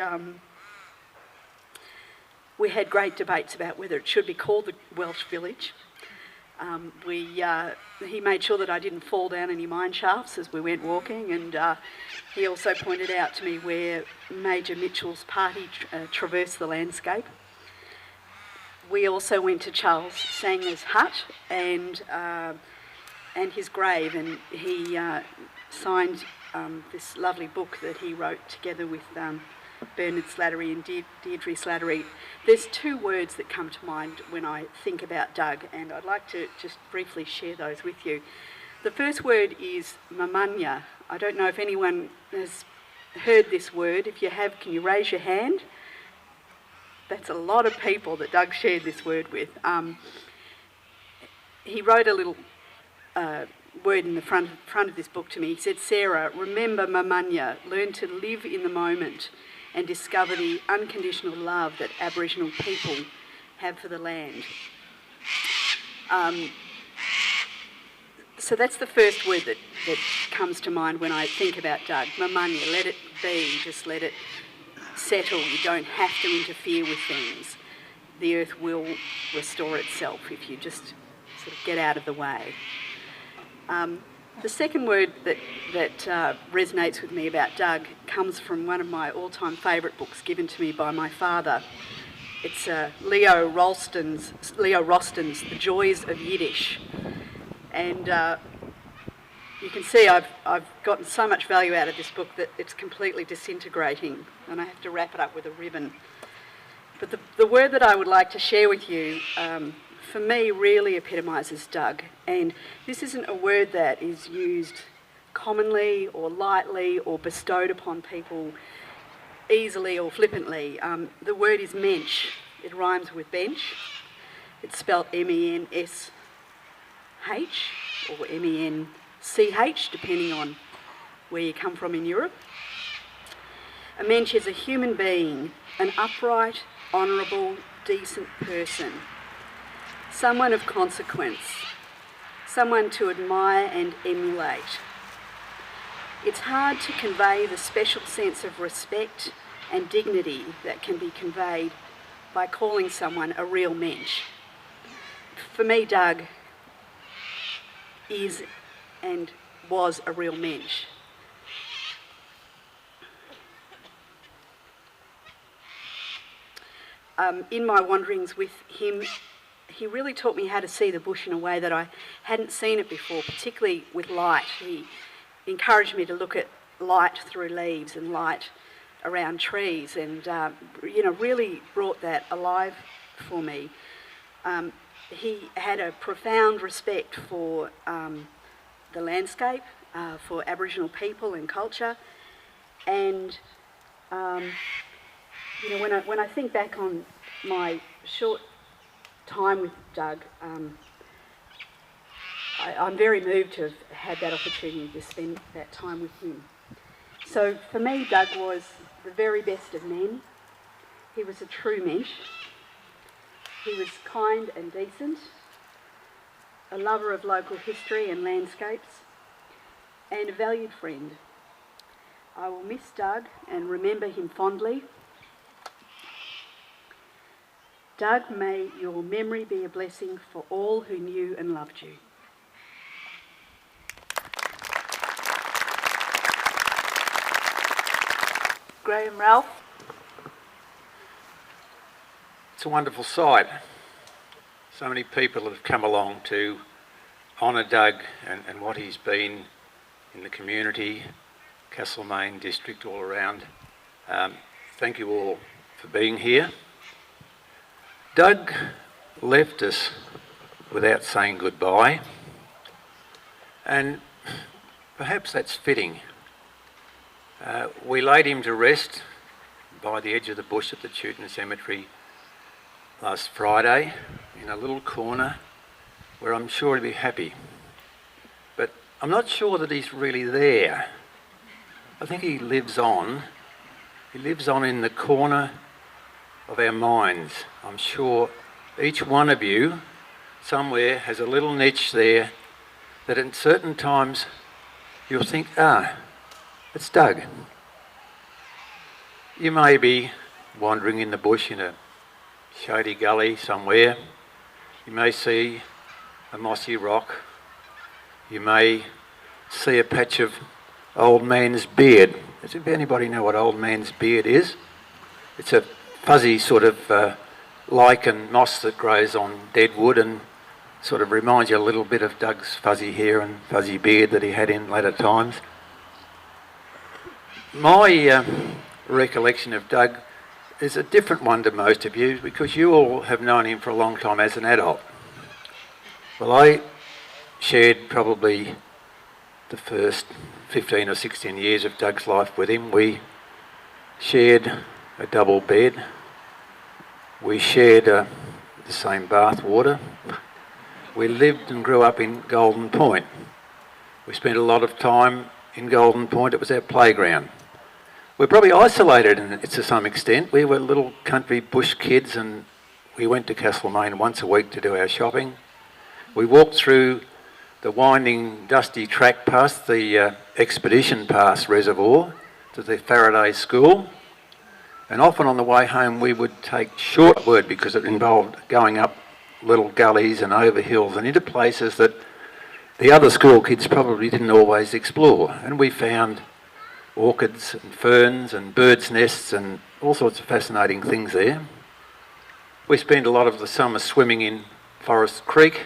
we had great debates about whether it should be called the Welsh village. He made sure that I didn't fall down any mine shafts as we went walking, and he also pointed out to me where Major Mitchell's party traversed the landscape. We also went to Charles Sanger's hut and his grave, and he signed this lovely book that he wrote together with Bernard Slattery and Deirdre Slattery. There's two words that come to mind when I think about Doug, and I'd like to just briefly share those with you. The first word is mamanya. I don't know if anyone has heard this word. If you have, can you raise your hand? That's a lot of people that Doug shared this word with. He wrote a little word in the front of this book to me. He said, Sarah, remember mamanya, learn to live in the moment and discover the unconditional love that Aboriginal people have for the land. So that's the first word that comes to mind when I think about Doug. Mamanya, let it be, just let it settle. You don't have to interfere with things. The earth will restore itself if you just sort of get out of the way. The second word that resonates with me about Doug comes from one of my all-time favourite books given to me by my father. It's Leo Ralston's The Joys of Yiddish. And you can see I've gotten so much value out of this book that it's completely disintegrating and I have to wrap it up with a ribbon. But the word that I would like to share with you for me really epitomises Doug, and this isn't a word that is used commonly or lightly or bestowed upon people easily or flippantly. The word is mensch. It rhymes with bench. It's spelled M-E-N-S-H or M-E-N-C-H depending on where you come from in Europe. A mensch is a human being, an upright, honourable, decent person. Someone of consequence, someone to admire and emulate. It's hard to convey the special sense of respect and dignity that can be conveyed by calling someone a real mensch. For me, Doug is and was a real mensch. in my wanderings with him, he really taught me how to see the bush in a way that I hadn't seen it before, particularly with light. He encouraged me to look at light through leaves and light around trees, and really brought that alive for me. He had a profound respect for the landscape, for Aboriginal people and culture, and when I think back on my short time with Doug, I'm very moved to have had that opportunity to spend that time with him. So for me, Doug was the very best of men. He was a true mensch. He was kind and decent, a lover of local history and landscapes, and a valued friend. I will miss Doug and remember him fondly. Doug, may your memory be a blessing for all who knew and loved you. Graham Ralph. It's a wonderful sight. So many people have come along to honour Doug and what he's been in the community, Castlemaine district, all around. Thank you all for being here. Doug left us without saying goodbye, and perhaps that's fitting. We laid him to rest by the edge of the bush at the Tewton Cemetery last Friday in a little corner where I'm sure he'll be happy. But I'm not sure that he's really there. I think he lives on. He lives on in the corner of our minds. I'm sure each one of you somewhere has a little niche there that at certain times you'll think, it's Doug. You may be wandering in the bush in a shady gully somewhere. You may see a mossy rock. You may see a patch of old man's beard. Does anybody know what old man's beard is? It's a fuzzy sort of lichen moss that grows on dead wood and sort of reminds you a little bit of Doug's fuzzy hair and fuzzy beard that he had in later times. My recollection of Doug is a different one to most of you because you all have known him for a long time as an adult. Well, I shared probably the first 15 or 16 years of Doug's life with him. We shared a double bed. We shared the same bath water. We lived and grew up in Golden Point. We spent a lot of time in Golden Point. It was our playground. We're probably isolated in it to some extent. We were little country bush kids and we went to Castlemaine once a week to do our shopping. We walked through the winding dusty track past the Expedition Pass reservoir to the Faraday School, and often on the way home we would take shortword because it involved going up little gullies and over hills and into places that the other school kids probably didn't always explore, and we found orchids and ferns and birds' nests and all sorts of fascinating things there. We spent a lot of the summer swimming in Forest Creek,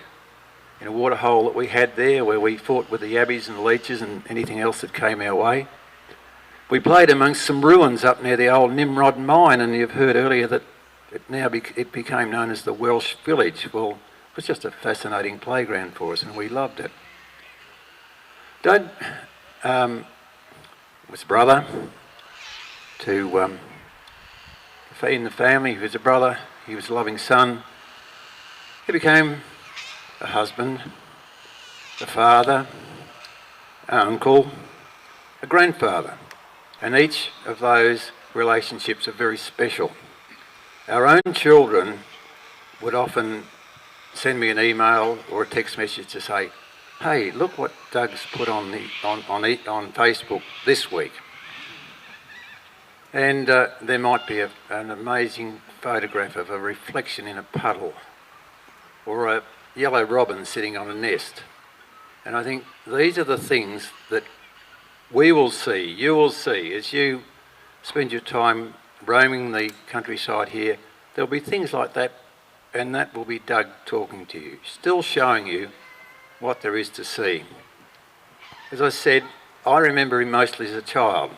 in a waterhole that we had there where we fought with the yabbies and leeches and anything else that came our way. We played amongst some ruins up near the old Nimrod mine, and you've heard earlier that it became known as the Welsh Village. Well, it was just a fascinating playground for us and we loved it. Doug was brother to in the family. He was a brother, he was a loving son. He became a husband, a father, an uncle, a grandfather, and each of those relationships are very special. Our own children would often send me an email or a text message to say, hey, look what Doug's put on Facebook this week. And there might be an amazing photograph of a reflection in a puddle or a yellow robin sitting on a nest. And I think these are the things that we will see, you will see, as you spend your time roaming the countryside here, there'll be things like that, and that will be Doug talking to you, still showing you what there is to see. As I said, I remember him mostly as a child.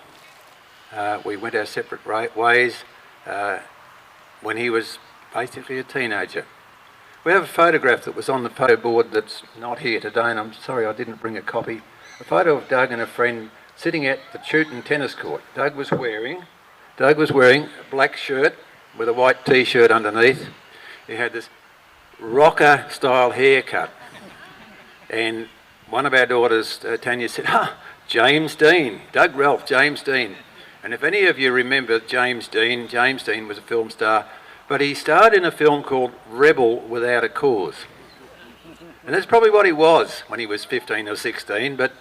We went our separate ways when he was basically a teenager. We have a photograph that was on the photo board that's not here today, and I'm sorry I didn't bring a copy. A photo of Doug and a friend sitting at the Chewton tennis court. Doug was wearing a black shirt with a white t-shirt underneath. He had this rocker style haircut. And one of our daughters, Tanya, said, James Dean, Doug Ralph, James Dean. And if any of you remember James Dean was a film star, but he starred in a film called Rebel Without a Cause. And that's probably what he was when he was 15 or 16, but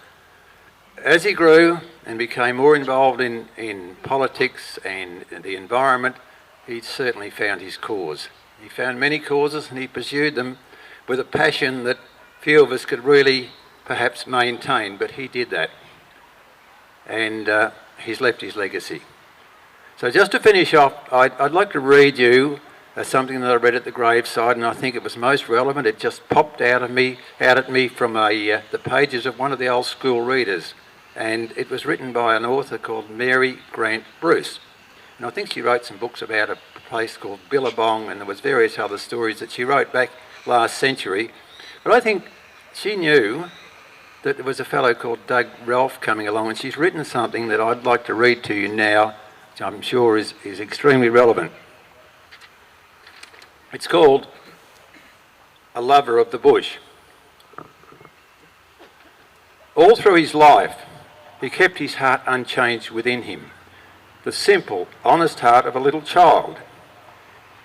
as he grew and became more involved in politics and the environment, he certainly found his cause. He found many causes and he pursued them with a passion that few of us could really perhaps maintain, but he did that. And he's left his legacy. So just to finish off, I'd like to read you something that I read at the graveside, and I think it was most relevant. It just popped out at me from the pages of one of the old school readers. And it was written by an author called Mary Grant Bruce. And I think she wrote some books about a place called Billabong, and there was various other stories that she wrote back last century. But I think she knew that there was a fellow called Doug Ralph coming along, and she's written something that I'd like to read to you now, which I'm sure is extremely relevant. It's called A Lover of the Bush. All through his life, he kept his heart unchanged within him, the simple, honest heart of a little child.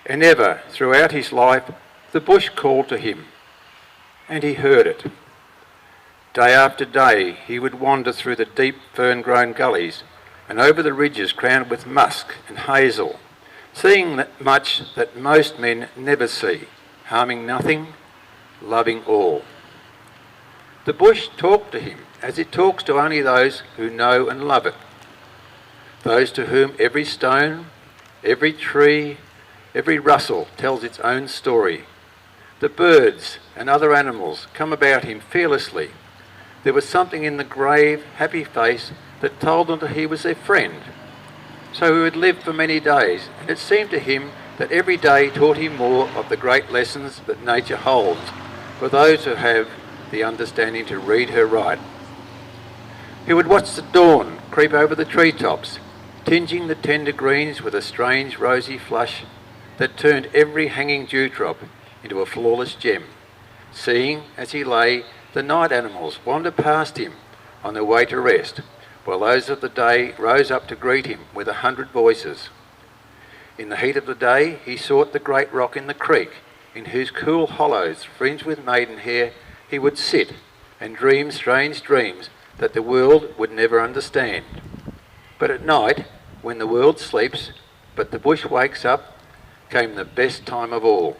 And ever, throughout his life, the bush called to him, and he heard it. Day after day, he would wander through the deep fern-grown gullies and over the ridges crowned with musk and hazel, seeing that much that most men never see, harming nothing, loving all. The bush talked to him as it talks to only those who know and love it, those to whom every stone, every tree, every rustle tells its own story. The birds and other animals come about him fearlessly. There was something in the grave, happy face that told them that he was their friend. So he would live for many days, and it seemed to him that every day taught him more of the great lessons that nature holds for those who have the understanding to read her right. He would watch the dawn creep over the treetops, tinging the tender greens with a strange rosy flush that turned every hanging dewdrop into a flawless gem, seeing, as he lay, the night animals wander past him on their way to rest, while those of the day rose up to greet him with 100 voices. In the heat of the day, he sought the great rock in the creek, in whose cool hollows, fringed with maidenhair, he would sit and dream strange dreams that the world would never understand. But at night, when the world sleeps, but the bush wakes up, came the best time of all.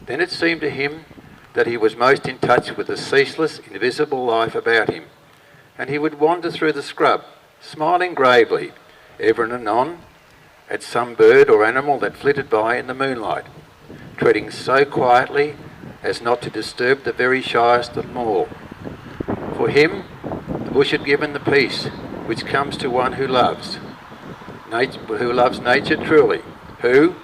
Then it seemed to him that he was most in touch with the ceaseless, invisible life about him, and he would wander through the scrub, smiling gravely, ever and anon, at some bird or animal that flitted by in the moonlight, treading so quietly as not to disturb the very shyest of them all. For him, the bush had given the peace which comes to one who loves nature truly, who,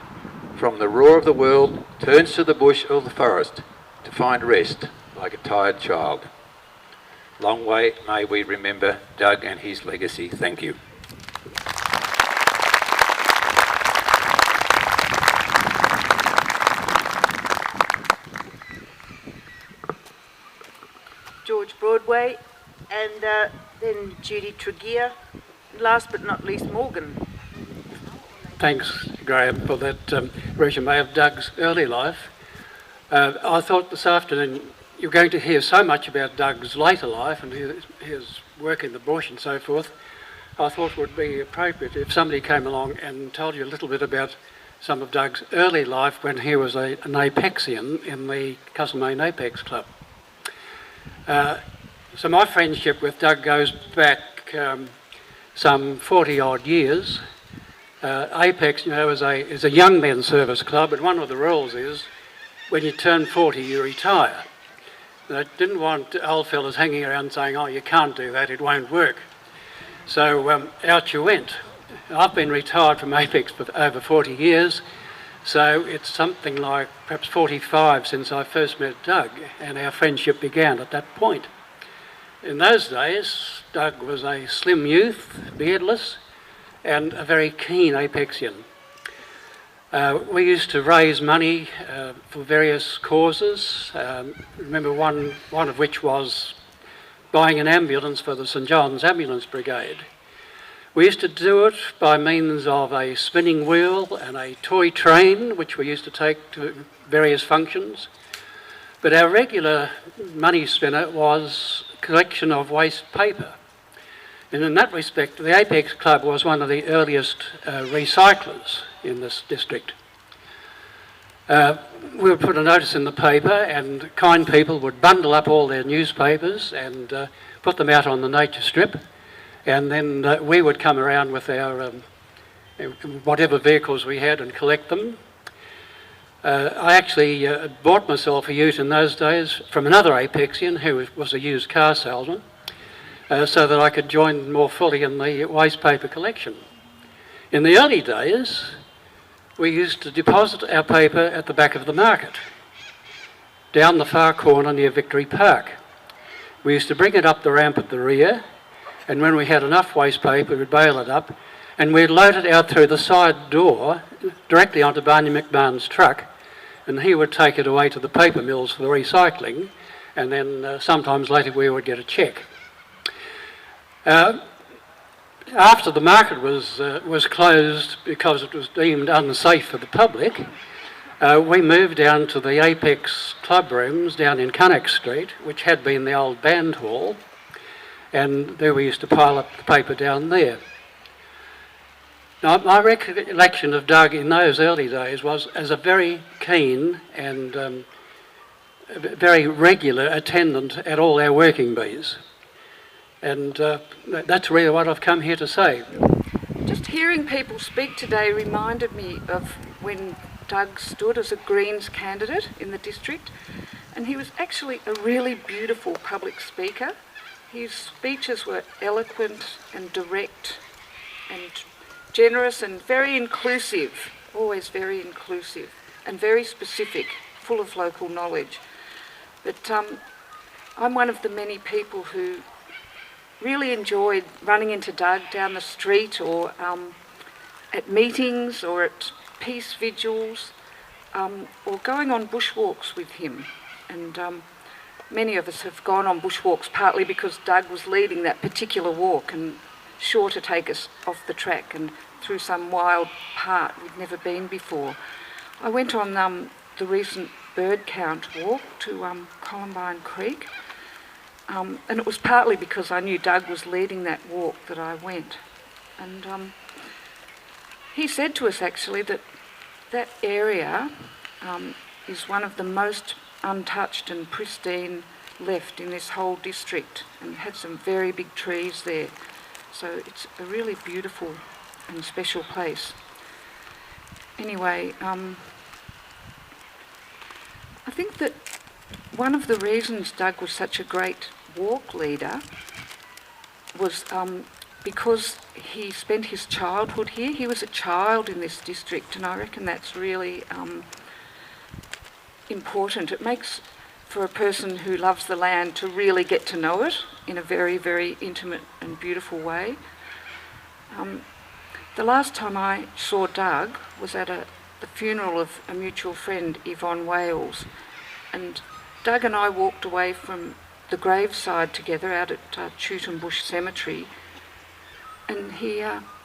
from the roar of the world, turns to the bush or the forest to find rest like a tired child. Long way may we remember Doug and his legacy. Thank you. George Broadway, and then Judy Tregear, last but not least Morgan. Thanks, Graham, for that resume of Doug's early life. I thought this afternoon you're going to hear so much about Doug's later life and his work in the bush and so forth. I thought it would be appropriate if somebody came along and told you a little bit about some of Doug's early life when he was an Apexian in the Castlemaine Apex Club. So my friendship with Doug goes back some 40 odd years. Apex, is a young men's service club, and one of the rules is when you turn 40, you retire. They didn't want old fellas hanging around saying, oh, you can't do that, it won't work. So out you went. I've been retired from Apex for over 40 years, so it's something like perhaps 45 since I first met Doug, and our friendship began at that point. In those days, Doug was a slim youth, beardless, and a very keen Apexian. We used to raise money for various causes. Remember one of which was buying an ambulance for the St John's Ambulance Brigade. We used to do it by means of a spinning wheel and a toy train, which we used to take to various functions. But our regular money spinner was a collection of waste paper. And in that respect, the Apex Club was one of the earliest recyclers in this district. We would put a notice in the paper, and kind people would bundle up all their newspapers and put them out on the nature strip, and then we would come around with our whatever vehicles we had and collect them. I actually bought myself a ute in those days from another Apexian who was a used car salesman, so that I could join more fully in the waste paper collection. In the early days, we used to deposit our paper at the back of the market, down the far corner near Victory Park. We used to bring it up the ramp at the rear, and when we had enough waste paper, we'd bale it up, and we'd load it out through the side door, directly onto Barney McMahon's truck, and he would take it away to the paper mills for the recycling, and then sometimes later we would get a cheque. After the market was closed because it was deemed unsafe for the public, we moved down to the Apex club rooms down in Cunnock Street, which had been the old band hall, and there we used to pile up the paper down there. Now, my recollection of Doug in those early days was as a very keen and very regular attendant at all our working bees. And that's really what I've come here to say. Just hearing people speak today reminded me of when Doug stood as a Greens candidate in the district, and he was actually a really beautiful public speaker. His speeches were eloquent and direct and generous and very inclusive, always very inclusive and very specific, full of local knowledge. But I'm one of the many people who really enjoyed running into Doug down the street or at meetings or at peace vigils or going on bushwalks with him. And many of us have gone on bushwalks partly because Doug was leading that particular walk and sure to take us off the track and through some wild part we'd never been before. I went on the recent bird count walk to Columbine Creek, and it was partly because I knew Doug was leading that walk that I went. And he said to us actually that that area is one of the most untouched and pristine left in this whole district, and had some very big trees there. So it's a really beautiful and special place. Anyway, I think that one of the reasons Doug was such a great walk leader was because he spent his childhood here. He was a child in this district, and I reckon that's really important. It makes for a person who loves the land to really get to know it in a very, very intimate and beautiful way. The last time I saw Doug was at the funeral of a mutual friend, Yvonne Wales, and Doug and I walked away from the graveside together out at Chewton Bush Cemetery, and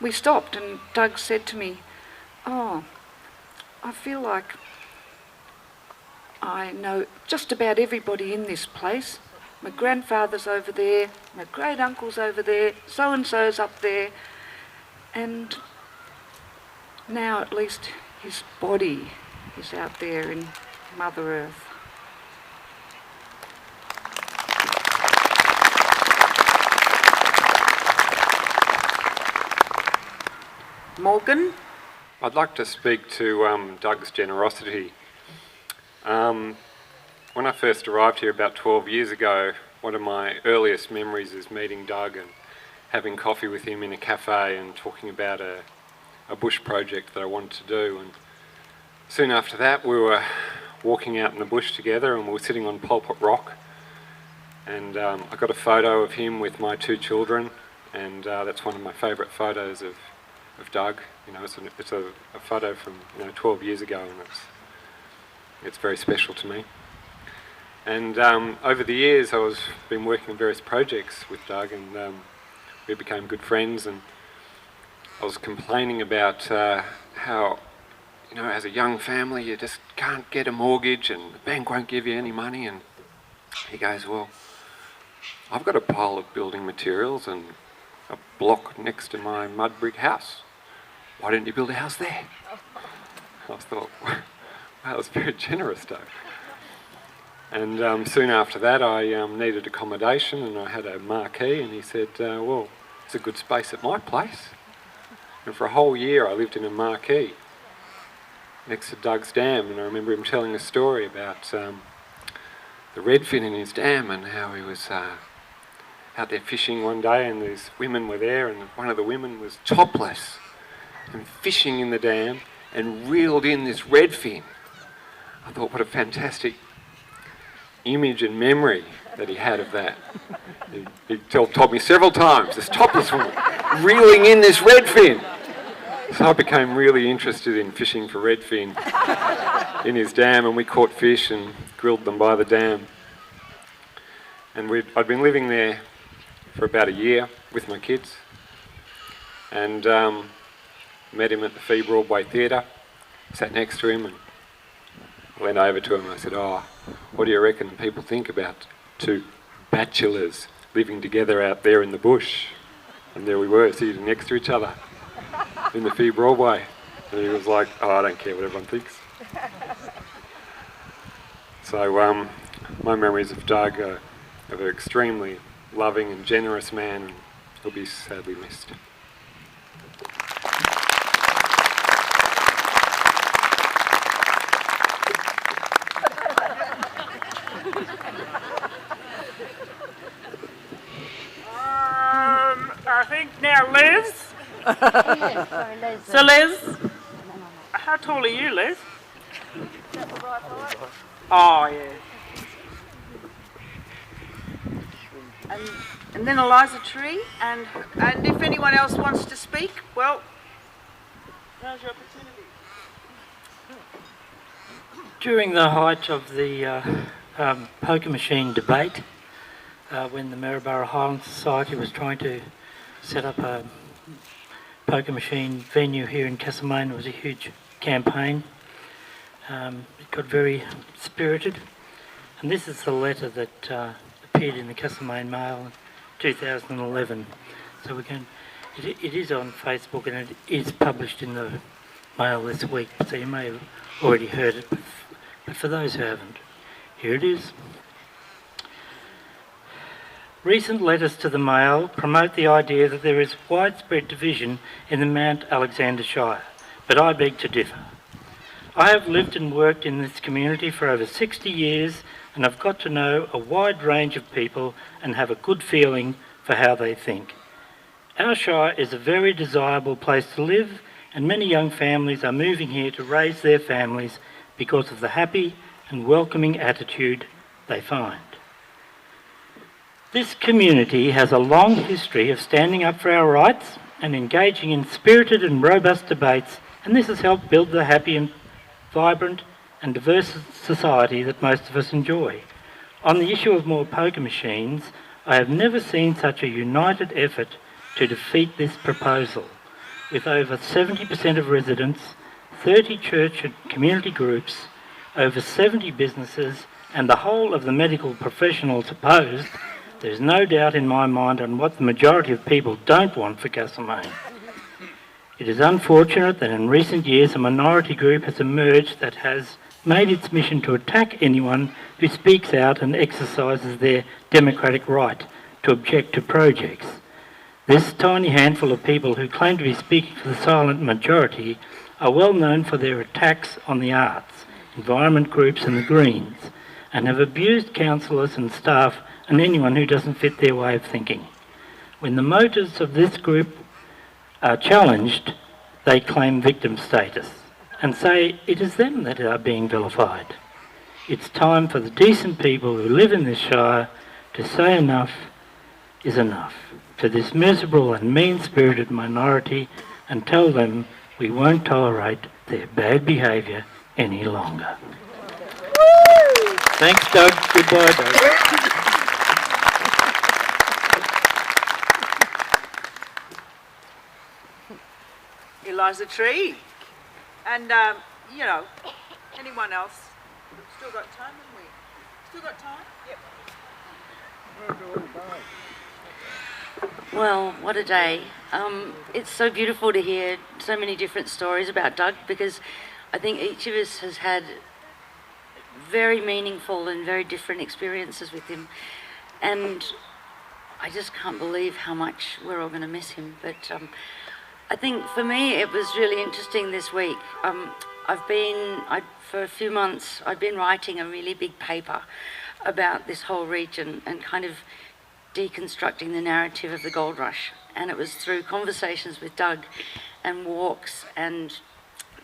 we stopped, and Doug said to me, "Oh, I feel like I know just about everybody in this place. My grandfather's over there, my great-uncle's over there, so-and-so's up there, and now at least his body is out there in Mother Earth." Morgan, I'd like to speak to Doug's generosity. When I first arrived here about 12 years ago, one of my earliest memories is meeting Doug and having coffee with him in a cafe and talking about a bush project that I wanted to do. And soon after that, we were walking out in the bush together and we were sitting on Pulpit Rock. And I got a photo of him with my 2 children, and that's one of my favourite photos of Doug. You know, it's a photo from 12 years ago, and it's very special to me. And over the years, I've been working on various projects with Doug, and we became good friends. And I was complaining about how, as a young family, you just can't get a mortgage, and the bank won't give you any money. And he goes, "Well, I've got a pile of building materials and a block next to my mud brick house. Why don't you build a house there?" I thought, wow, that was very generous, Doug. And soon after that, I needed accommodation, and I had a marquee, and he said, "Well, it's a good space at my place." And for a whole year, I lived in a marquee next to Doug's dam, and I remember him telling a story about the redfin in his dam and how he was out there fishing one day, and these women were there, and one of the women was topless and fishing in the dam and reeled in this redfin. I thought, what a fantastic image and memory that he had of that. He told me several times, this topless woman reeling in this redfin. So I became really interested in fishing for redfin in his dam, and we caught fish and grilled them by the dam. And I'd been living there for about a year with my kids, and met him at the Fee Broadway Theatre, sat next to him, and I went over to him and I said, "Oh, what do you reckon people think about 2 bachelors living together out there in the bush?" And there we were, sitting next to each other in the Fee Broadway. And he was like, "Oh, I don't care what everyone thinks." So my memories of Doug are of an extremely loving and generous man, and he'll be sadly missed. I think now Liz. So Liz, how tall are you, Liz? Oh yeah. And then Eliza Tree, and if anyone else wants to speak, well, now's your opportunity. During the height of the poker machine debate, when the Maryborough Highland Society was trying to set up a poker machine venue here in Castlemaine, it was a huge campaign. It got very spirited, and this is the letter that appeared in the Castlemaine Mail in 2011. So it is on Facebook, and it is published in the Mail this week, so you may have already heard it, but for those who haven't, here it is. Recent letters to the Mail promote the idea that there is widespread division in the Mount Alexander Shire, but I beg to differ. I have lived and worked in this community for over 60 years, and I've got to know a wide range of people and have a good feeling for how they think. Our Shire is a very desirable place to live, and many young families are moving here to raise their families because of the happy and welcoming attitude they find. This community has a long history of standing up for our rights and engaging in spirited and robust debates, and this has helped build the happy and vibrant and diverse society that most of us enjoy. On the issue of more poker machines, I have never seen such a united effort to defeat this proposal, with over 70% of residents, 30 church and community groups, over 70 businesses, and the whole of the medical professionals opposed. There's no doubt in my mind on what the majority of people don't want for Castlemaine. It is unfortunate that in recent years a minority group has emerged that has made its mission to attack anyone who speaks out and exercises their democratic right to object to projects. This tiny handful of people who claim to be speaking for the silent majority are well known for their attacks on the arts, environment groups and the Greens, and have abused councillors and staff and anyone who doesn't fit their way of thinking. When the motives of this group are challenged, they claim victim status and say it is them that are being vilified. It's time for the decent people who live in this shire to say enough is enough for this miserable and mean-spirited minority and tell them we won't tolerate their bad behaviour any longer. Thanks, Doug. Goodbye, Doug. Eliza Tree. And, you know, anyone else? Still got time, haven't we? Still got time? Yep. Well, what a day. It's so beautiful to hear so many different stories about Doug, because I think each of us has had very meaningful and very different experiences with him. And I just can't believe how much we're all going to miss him. But I think for me it was really interesting this week. For a few months I've been writing a really big paper about this whole region and kind of deconstructing the narrative of the gold rush. And it was through conversations with Doug and walks and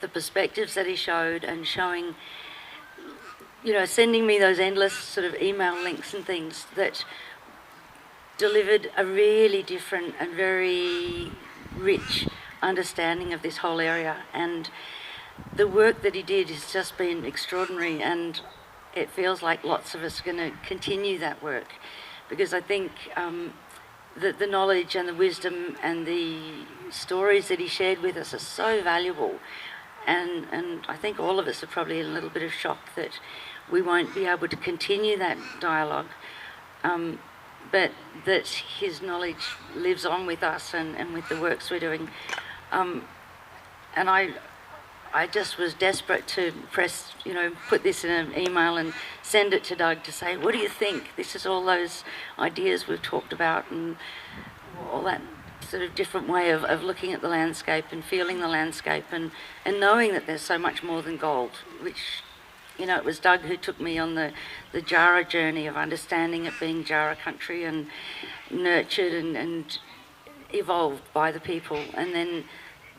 the perspectives that he showed and showing, you know, sending me those endless sort of email links and things that delivered a really different and very rich understanding of this whole area. And the work that he did has just been extraordinary, and it feels like lots of us are going to continue that work, because I think that the knowledge and the wisdom and the stories that he shared with us are so valuable, and I think all of us are probably in a little bit of shock that we won't be able to continue that dialogue, but that his knowledge lives on with us and with the works we're doing. And I just was desperate to put this in an email and send it to Doug to say, what do you think? This is all those ideas we've talked about and all that sort of different way of looking at the landscape and feeling the landscape and knowing that there's so much more than gold, which, you know, it was Doug who took me on the Jara journey of understanding it being Jara country and nurtured and evolved by the people, and then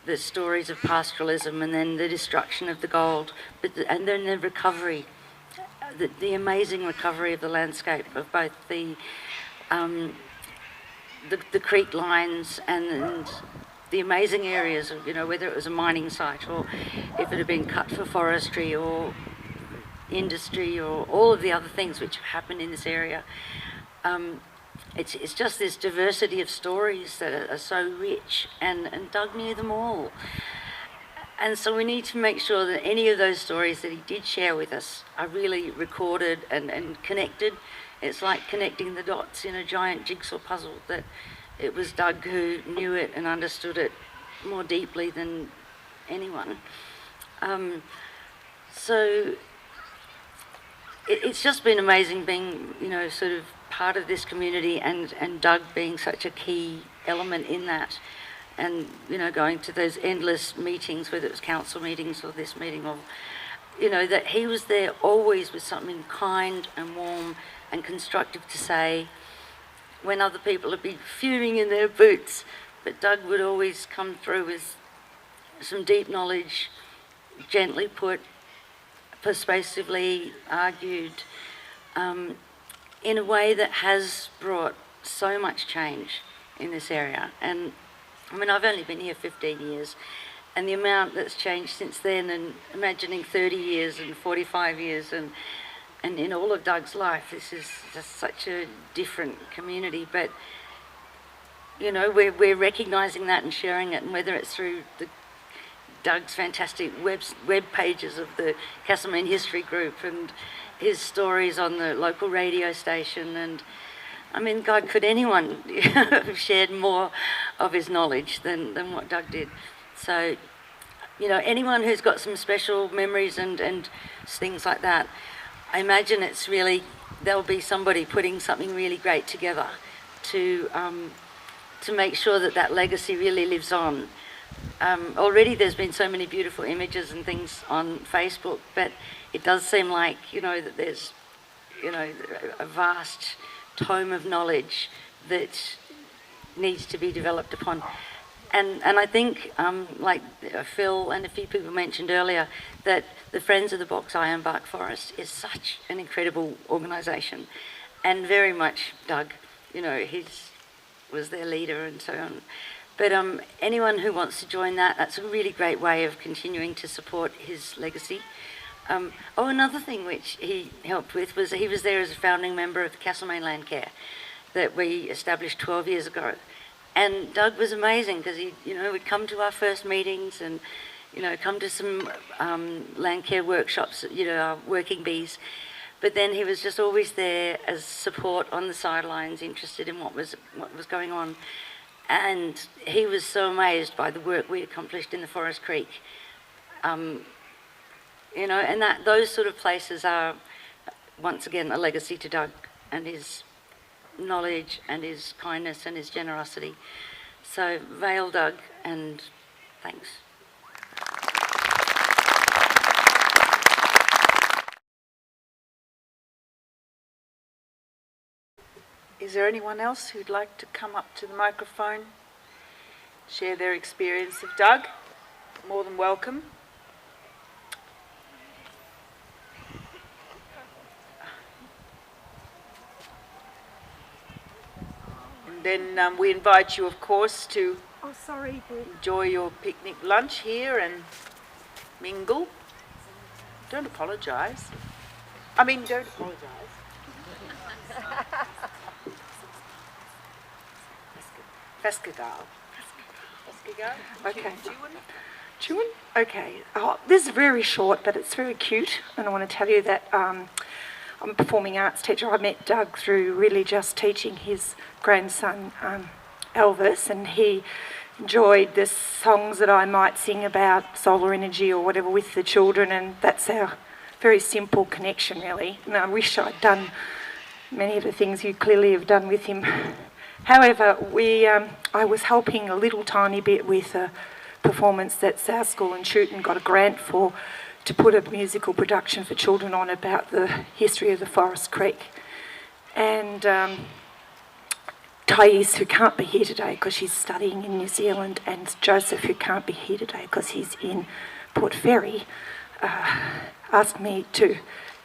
the stories of pastoralism and then the destruction of the gold, and then the recovery, the amazing recovery of the landscape of both the creek lines and the amazing areas of, you know, whether it was a mining site or if it had been cut for forestry or industry or all of the other things which have happened in this area. It's just this diversity of stories that are so rich, and Doug knew them all. And so we need to make sure that any of those stories that he did share with us are really recorded and connected. It's like connecting the dots in a giant jigsaw puzzle, that it was Doug who knew it and understood it more deeply than anyone. So it's just been amazing being, you know, sort of part of this community and Doug being such a key element in that, and, you know, going to those endless meetings, whether it was council meetings or this meeting, or, you know, that he was there always with something kind and warm and constructive to say when other people would be fuming in their boots, but Doug would always come through with some deep knowledge, gently put, persuasively argued, in a way that has brought so much change in this area. And I mean, I've only been here 15 years, and the amount that's changed since then, and imagining 30 years and 45 years and in all of Doug's life, this is just such a different community. But, you know, we're recognising that and sharing it, and whether it's through Doug's fantastic web pages of the Castlemaine History Group and his stories on the local radio station, and I mean, God, could anyone have shared more of his knowledge than what Doug did? So, you know, anyone who's got some special memories and things like that, I imagine it's really, there'll be somebody putting something really great together to make sure that that legacy really lives on. already there's been so many beautiful images and things on Facebook, but it does seem like, that there's, a vast tome of knowledge that needs to be developed upon. And I think, like Phil and a few people mentioned earlier, that the Friends of the Box Ironbark Forest is such an incredible organisation, and very much Doug, he was their leader and so on. But anyone who wants to join that's a really great way of continuing to support his legacy. Another thing which he helped with was he was there as a founding member of the Castlemaine Landcare that we established 12 years ago. And Doug was amazing because he, would come to our first meetings and, come to some Landcare workshops, our working bees. But then he was just always there as support on the sidelines, interested in what was going on. And he was so amazed by the work we accomplished in the Forest Creek. And those sort of places are, once again, a legacy to Doug and his knowledge and his kindness and his generosity. So, Vale Doug, and thanks. Is there anyone else who'd like to come up to the microphone, share their experience of Doug? More than welcome. And then we invite you, of course, to enjoy your picnic lunch here and mingle. Don't apologise. Don't apologise. Feskedal. Okay. Chewin? Okay. This is very short, but it's very cute, and I want to tell you that I'm a performing arts teacher. I met Doug through really just teaching his grandson, Elvis, and he enjoyed the songs that I might sing about solar energy or whatever with the children, and that's our very simple connection, really. And I wish I'd done many of the things you clearly have done with him. However, I was helping a little tiny bit with a performance that South School in Shooton got a grant for, to put a musical production for children on about the history of the Forest Creek. And Thais, who can't be here today because she's studying in New Zealand, and Joseph, who can't be here today because he's in Port Fairy, asked me to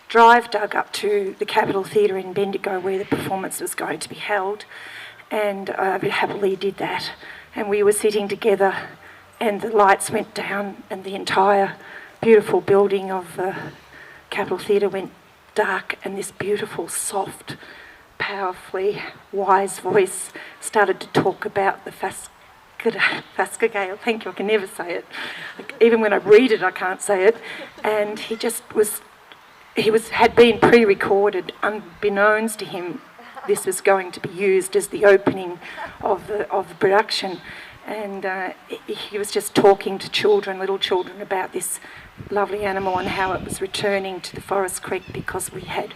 drive Doug up to the Capitol Theatre in Bendigo where the performance was going to be held. And I happily did that. And we were sitting together and the lights went down and the entire beautiful building of the Capitol Theatre went dark, and this beautiful, soft, powerfully wise voice started to talk about the Fascagale. Thank you, I can never say it. Even when I read it, I can't say it. And he just was, had been pre-recorded, unbeknownst to him. This was going to be used as the opening of the production, and he was just talking to little children, about this lovely animal and how it was returning to the Forest Creek because we had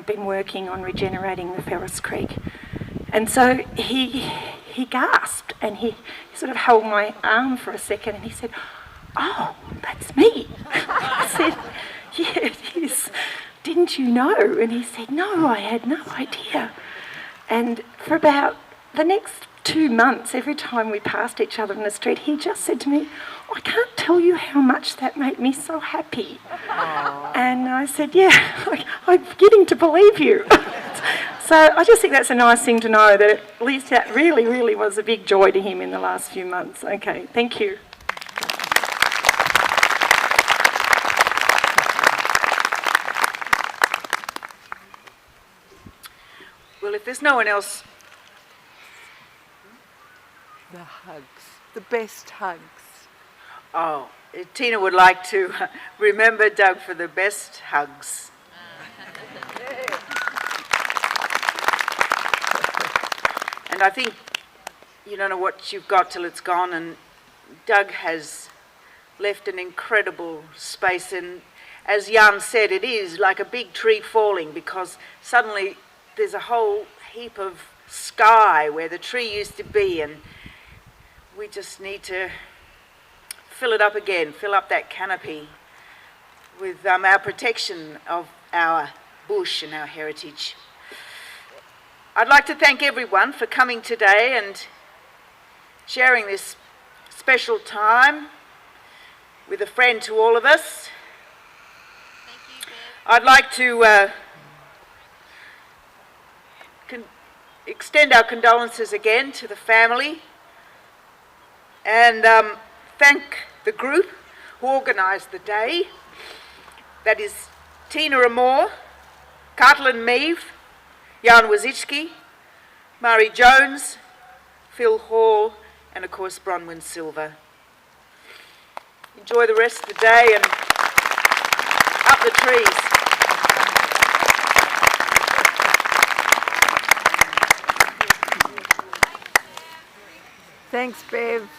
been working on regenerating the Forest Creek. And so he gasped, and he sort of held my arm for a second, and he said, "Oh, that's me." I said, "Yeah, it is. Didn't you know?" And he said, "No, I had no idea." And for about the next 2 months, every time we passed each other in the street, he just said to me, "I can't tell you how much that made me so happy." Aww. And I said, "Yeah, I'm beginning to believe you." So I just think that's a nice thing to know, that at least that really, really was a big joy to him in the last few months. Okay, thank you. Well, if there's no one else... The hugs. The best hugs. Oh, Tina would like to remember Doug for the best hugs. And I think you don't know what you've got till it's gone, and Doug has left an incredible space, and as Jan said, it is like a big tree falling, because suddenly there's a whole heap of sky where the tree used to be, and we just need to fill it up again, fill up that canopy with our protection of our bush and our heritage. I'd like to thank everyone for coming today and sharing this special time with a friend to all of us. I'd like to extend our condolences again to the family and thank the group who organised the day. That is Tina Amor, Cartlin Meave, Jan Wazicki, Mari Jones, Phil Hall, and of course Bronwyn Silver. Enjoy the rest of the day and up the trees. Thanks, Bev.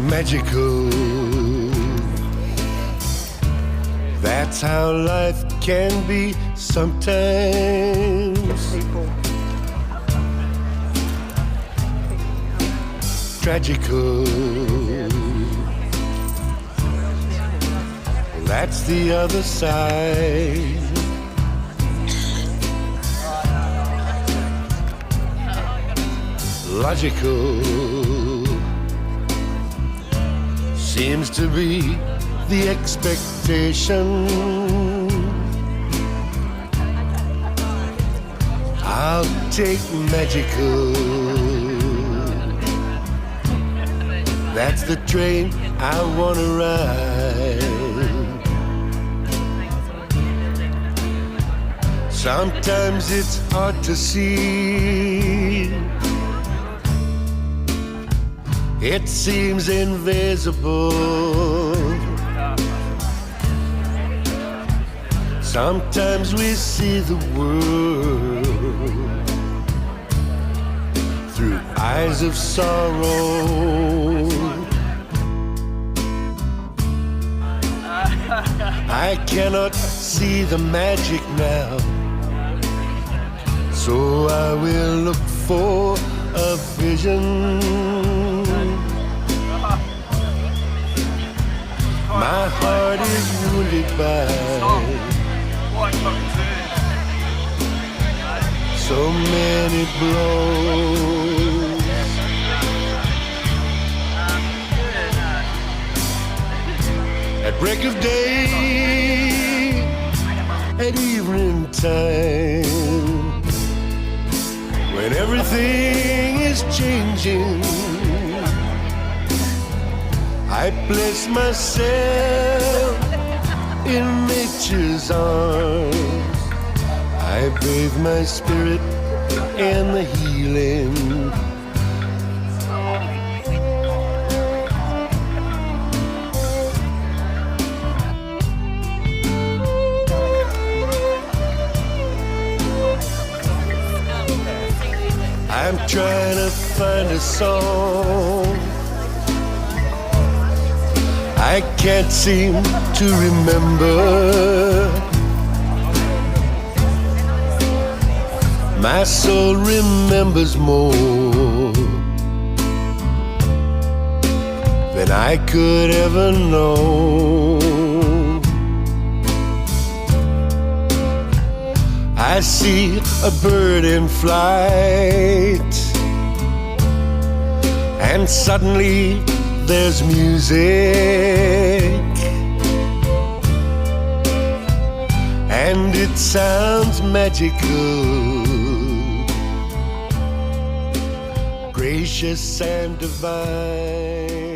Magical. That's how life can be sometimes. Tragical. That's the other side. Logical seems to be the expectation. I'll take magical. That's the train I wanna ride. Sometimes it's hard to see. It seems invisible. Sometimes we see the world through eyes of sorrow. I cannot see the magic now, so I will look for a vision. My heart is wounded by so many blows. At break of day, at evening time, when everything is changing, I place myself in nature's arms. I bathe my spirit in the healing. I'm trying to find a song. I can't seem to remember. My soul remembers more than I could ever know. I see a bird in flight, and suddenly there's music, and it sounds magical, gracious and divine.